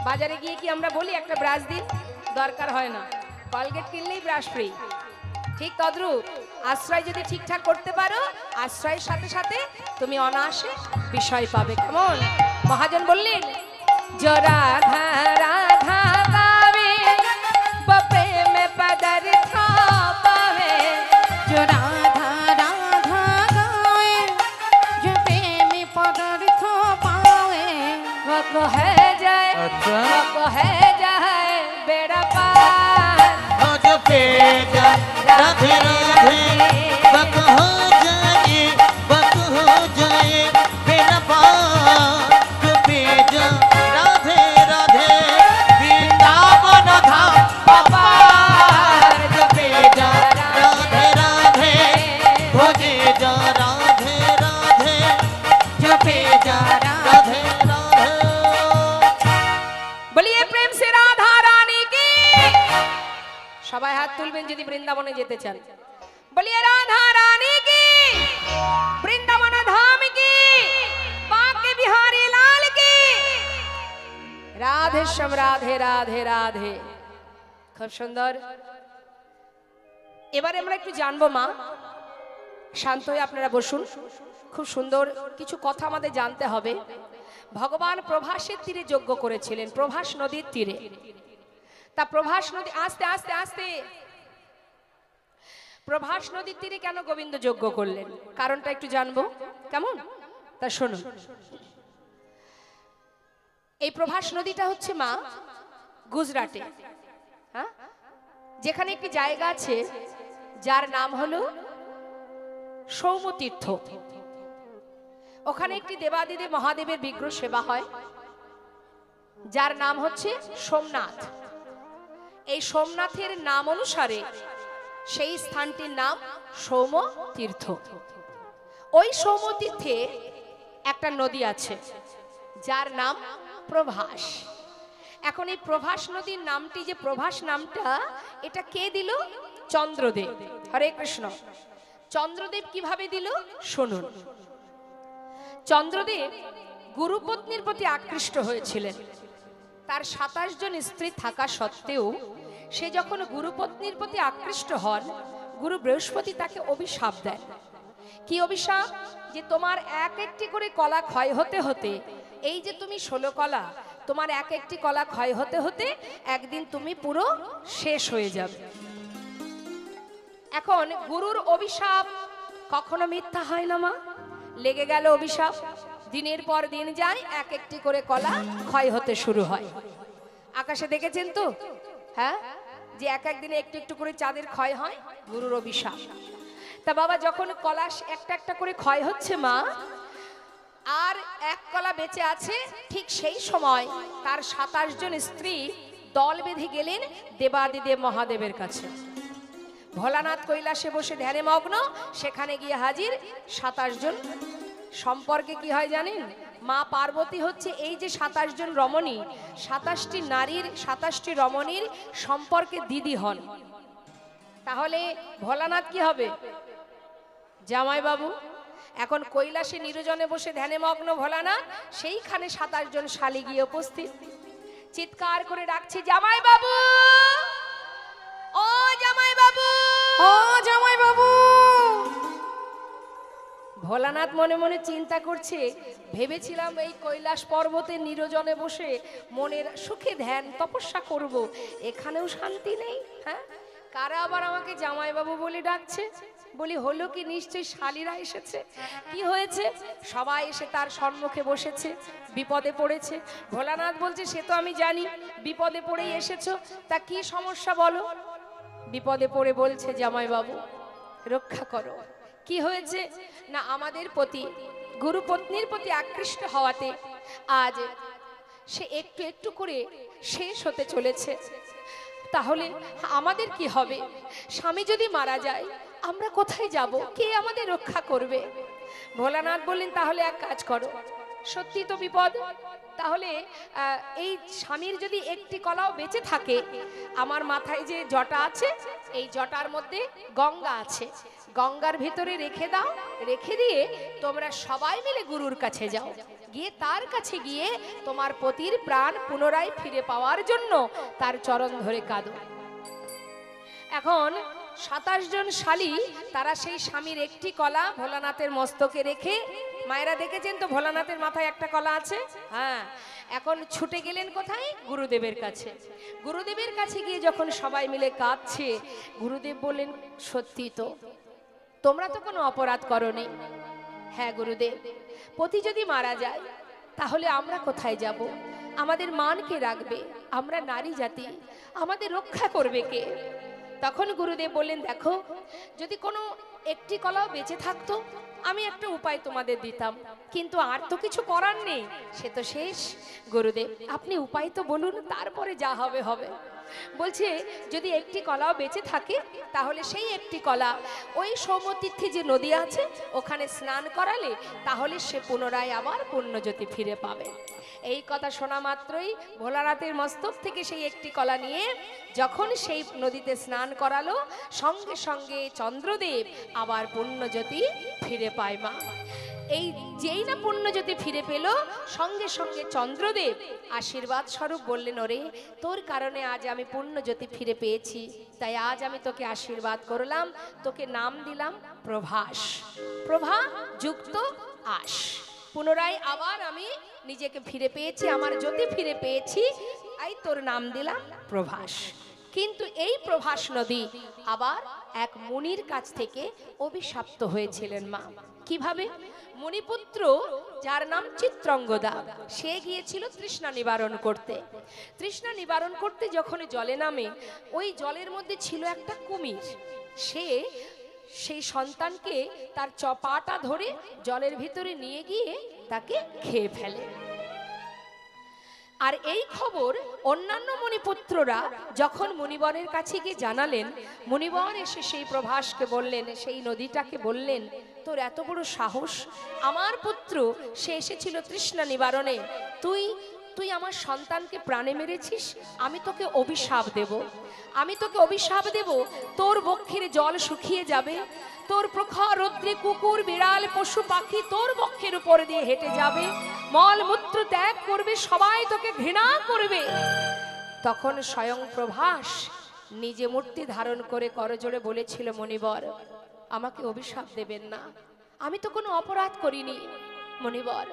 বাজারে গিয়ে কি আমরা বলি একটা ব্রাশ দিন? দরকার হয় না, কলগেট কিনলেই ব্রাশ ফ্রি। ঠিক তদ্রূপ আশ্রয় যদি ঠিকঠাক করতে পারো, আশ্রয়ের সাথে সাথে তুমি অনায়াসে বিষয় পাবে। কেমন? মহাজন বললেন, জরা ধারা ধাগাবে প্রেম পদার্থ পাবে,
जो राधा राधा गाए, जो प्रेमी पदार्थ पावे,
वक है जाए
अच्छा।
वक है जाए बेड़ा पार।
आज पेजा राधे राधे बक हो जाए मेरा पार। जो पेजा राधे राधे वृंदावन धाम अपार। जो पेजा राधे राधे भोजे जा राधे राधे जो पेजा राधे राधे।
বলিয়ে প্রেম সে রাধা রানী কি। সবাই হাত তুলবেন যদি বৃন্দাবনে যেতে চান। বলিয়ে রাধা রানী কি, বৃন্দাবন ধাম কি, বাঁকে বিহারী লাল কি। রাধে শ্যাম রাধে রাধে রাধে। খুব সুন্দর। এবারে আমরা একটু জানবো মা, শান্ত হয়ে আপনারা বসুন। খুব সুন্দর কিছু কথা আমাদের জানতে হবে। ভগবান প্রভাসের তীরে যজ্ঞ করেছিলেন, প্রভাস নদীর তীরে। তা প্রভাস নদী, আস্তে আস্তে আস্তে, প্রভাস নদীর তীরে কেন গোবিন্দ যজ্ঞ করলেন কারণটা একটু জানবো। কেমন? তা শুনুন। এই প্রভাস নদীটা হচ্ছে মা গুজরাটে, হ্যাঁ, যেখানে একটি জায়গা আছে যার নাম হলো সৌমতীর্থ। ওখানে একটি দেবাদিদেব মহাদেবের বিগ্রহ সেবা হয় যার নাম হচ্ছে সোমনাথ। এই সোমনাথের নাম অনুসারে সেই স্থানটির নাম সৌমতীর্থ। ওই সৌমতীর্থে একটা নদী আছে যার নাম প্রভাস। এখন এই প্রভাস নদীর নামটি, যে প্রভাস নামটা, এটা কে দিল? চন্দ্রদেব। হরে কৃষ্ণ। চন্দ্রদেব কিভাবে দিল শুনুন। চন্দ্রদেব গুরুপত্নীর প্রতি আকৃষ্ট হয়েছিলেন। তার 27 জন স্ত্রী থাকা সত্ত্বেও সে যখন গুরুপত্নীর প্রতি আকৃষ্ট হন, গুরু বৃহস্পতি তাকে অভিশাপ দেন। কি অভিশাপ? যে তোমার এক একটি করে কলা ক্ষয় হতে হতে, এই যে তুমি 16 কলা, তোমার এক একটি কলা ক্ষয় হতে হতে একদিন তুমি পুরো শেষ হয়ে যাবে। এখন গুরুর অভিশাপ কখনো মিথ্যা হয় না মা। লেগে গেল অভিশাপ, দিনের পর দিন যায়, এক একটি করে কলা ক্ষয় হতে শুরু হয়। আকাশে দেখেছেন তো, হ্যাঁ, যে এক একদিনে একটু একটু করে চাঁদের ক্ষয় হয়, গুরুর অভিশাপ। তা বাবা যখন কলা একটা একটা করে ক্ষয় হচ্ছে মা, আর এক কলা বেঁচে আছে, ঠিক সেই সময় তার 27 জন স্ত্রী দল বেঁধে গেলেন দেবাদিদেব মহাদেবের কাছে। ভোলানাথ কৈলাসে বসে ধ্যানে মগ্ন, সেখানে গিয়ে হাজির 27 জন। সম্পর্কে কি হয় জানেন? মা পার্বতী হচ্ছে এই যে 27 জন রমণী, 27টি নারীর, 27টি রমণীর সম্পর্কে দিদি হন। তাহলে ভোলানাথ কি হবে? জামাই বাবু। এখন কৈলাসে নিরজনে বসে ধ্যানে মগ্ন ভোলানাথ, সেইখানে 27 জন শালী গিয়ে উপস্থিত, চিৎকার করে ডাকছে, জামাই বাবু, ও জামাই বাবু,
ও জামাই বাবু।
ভোলানাথ মনে মনে চিন্তা করছে, ভেবেছিলাম এই কৈলাস পর্বতে নিরজনে বসে মনের সুখে ধ্যান তপস্যা করব, এখানেও শান্তি নেই। হ্যাঁ, কারা আবার আমাকে জামাইবাবু বলে ডাকছে? বলি হলো কি, নিশ্চয়ই শালীরা এসেছে। কি হয়েছে? সবাই এসে তার সম্মুখে বসেছে, বিপদে পড়েছে। ভোলানাথ বলছে, সে তো আমি জানি, বিপদে পড়েই এসেছো, তা কি সমস্যা বলো। বিপদে পড়ে বলছে, জামাইবাবু রক্ষা করো। কি হয়েছে? না, আমাদের প্রতি, গুরুপত্নীর প্রতি আকৃষ্ট হওয়াতে আজ সে একটু একটু করে শেষ হতে চলেছে। তাহলে আমাদের কি হবে? স্বামী যদি মারা যায় আমরা কোথায় যাব? কে আমাদের রক্ষা করবে? ভোলানাথ বললেন, তাহলে এক কাজ করো, সত্যি তো বিপদ। তাহলে এই স্বামীর যদি একটি কলাও বেঁচে থাকে, আমার মাথায় যে জটা আছে এই জটার মধ্যে গঙ্গা আছে, গঙ্গার ভিতরে রেখে দাও, রেখে দিয়ে তোমরা সবাই মিলে গুরুর কাছে যাও, গিয়ে তার কাছে গিয়ে তোমার পতির প্রাণ পুনরায় ফিরে পাওয়ার জন্য তার চরণ ধরে কাঁদো। এখন 27 জন শালী তারা সেই স্বামীর একটি কলা ভোলানাথের মস্তকে রেখে, মায়েরা দেখেছেন তো ভোলানাথের মাথায় একটা কলা আছে, হ্যাঁ, এখন ছুটে গেলেন কোথায়? গুরুদেবের কাছে। গুরুদেবের কাছে গিয়ে যখন সবাই মিলে কাঁদছে, গুরুদেব বললেন, সত্যি তো, তোমরা তো কোনো অপরাধ করোনি। হ্যাঁ গুরুদেব, পতি যদি মারা যায় তাহলে আমরা কোথায় যাব? আমাদের মান কে রাখবে? আমরা নারী জাতি, আমাদের রক্ষা করবে কে? তখন গুরুদেব বললেন, দেখো, যদি কোনো একটি কলাও বেঁচে থাকতো আমি একটা উপায় তোমাদের দিতাম, কিন্তু আর তো কিছু করার নেই, সে তো শেষ। গুরুদেব আপনি উপায় তো বলুন, তারপরে যা হবে হবে। বলছে, যদি একটি কলাও বেঁচে থাকে তাহলে সেই একটি কলা ওই সৌমতীর্থে যে নদী আছে ওখানে স্নান করালে তাহলে সে পুনরায় আবার পুণ্যজ্যোতি ফিরে পাবে। এই কথা শোনা মাত্রই ভোলানাথের মস্তক থেকে সেই একটি কলা নিয়ে যখন সেই নদীতে স্নান করালো, সঙ্গে সঙ্গে চন্দ্রদেব আবার পুণ্যজ্যোতি ফিরে পায়। মা, এই যেই না পুণ্যজ্যোতি ফিরে পেল, সঙ্গে সঙ্গে চন্দ্রদেব আশীর্বাদ স্বরূপ বললেন, ওরে তোর কারণে আজ আমি পুণ্যজ্যোতি ফিরে পেয়েছি, তাই আজ আমি তোকে আশীর্বাদ করলাম, তোকে নাম দিলাম প্রভাস। প্রভা যুক্ত আস, পুনরায় আবার আমি নিজেকে ফিরে পেয়েছি, আমার জ্যোতি ফিরে পেয়েছি, তাই তোর নাম দিলাম প্রভাস। কিন্তু এই প্রভাস নদী আবার এক মুনির কাছ থেকে অভিশপ্ত হয়েছিলেন। মা, কিভাবে? মুনিপুত্র যার নাম চিত্রঙ্গদা, সে গিয়েছিল তৃষ্ণা নিবারণ করতে। তৃষ্ণা নিবারণ করতে যখন জলে নামে, ওই জলের মধ্যে ছিল একটা কুমির। সে সেই সন্তানকে তার পাটা ধরে জলের ভিতরে নিয়ে গিয়ে তাকে খেয়ে ফেলে। আর এই খবর অন্যান্য মুনিপুত্ররা যখন মুনিবরের কাছে গিয়ে জানালেন, মুনিবর এসে সেই প্রভাসকে বললেন, সেই নদীটাকে বললেন, তোর এত বড় সাহস, আমার পুত্র সে এসেছিল তৃষ্ণা নিবারণে, তুই আমার সন্তানকে প্রাণে মেরেছিস, আমি তোকে অভিশাপ দেব, আমি তোকে অভিশাপ দেব, তোর বক্ষের জল শুকিয়ে যাবে, তোর প্রখর রৌদ্রে কুকুর বিড়াল পশু পাখি তোর বক্ষের উপর দিয়ে হেঁটে যাবে, মল মূত্র ত্যাগ করবে, সবাই তোকে ঘৃণা করবে। তখন স্বয়ং প্রভাস নিজে মূর্তি ধারণ করে করজোড়ে বলেছিল, মণিবর আমাকে অভিশাপ দেবেন না, আমি তো কোনো অপরাধ করিনি। মণিবর,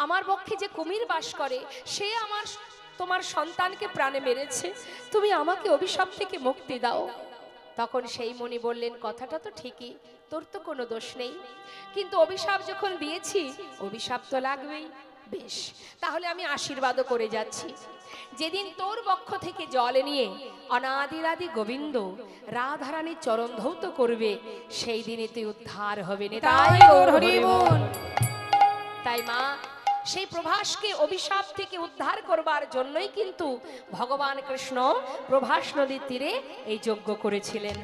আমার বক্ষে যে কুমির বাস করে সে তোমার সন্তানকে প্রাণে মেরেছে, তুমি আমাকে অভিশাপ থেকে মুক্তি দাও। তখন সেই মুনি বললেন, কথাটা তো ঠিকই, তোর তো কোনো দোষ নেই, কিন্তু অভিশাপ যখন দিয়েছি অভিশাপ তো লাগবেই। বেশ, তাহলে আমি আশীর্বাদও করে যাচ্ছি, যেদিন তোর বক্ষ থেকে জল নিয়ে অনাদিরাদি গোবিন্দ রাধারানীর চরণ ধৌত করবে, সেই দিনে তুই উদ্ধার হবে। তাই মা, সেই প্রভাসকে অভিশাপ থেকে উদ্ধার করবার জন্যই কিন্তু ভগবান কৃষ্ণ প্রভাস নদীর তীরে এই যজ্ঞ করেছিলেন।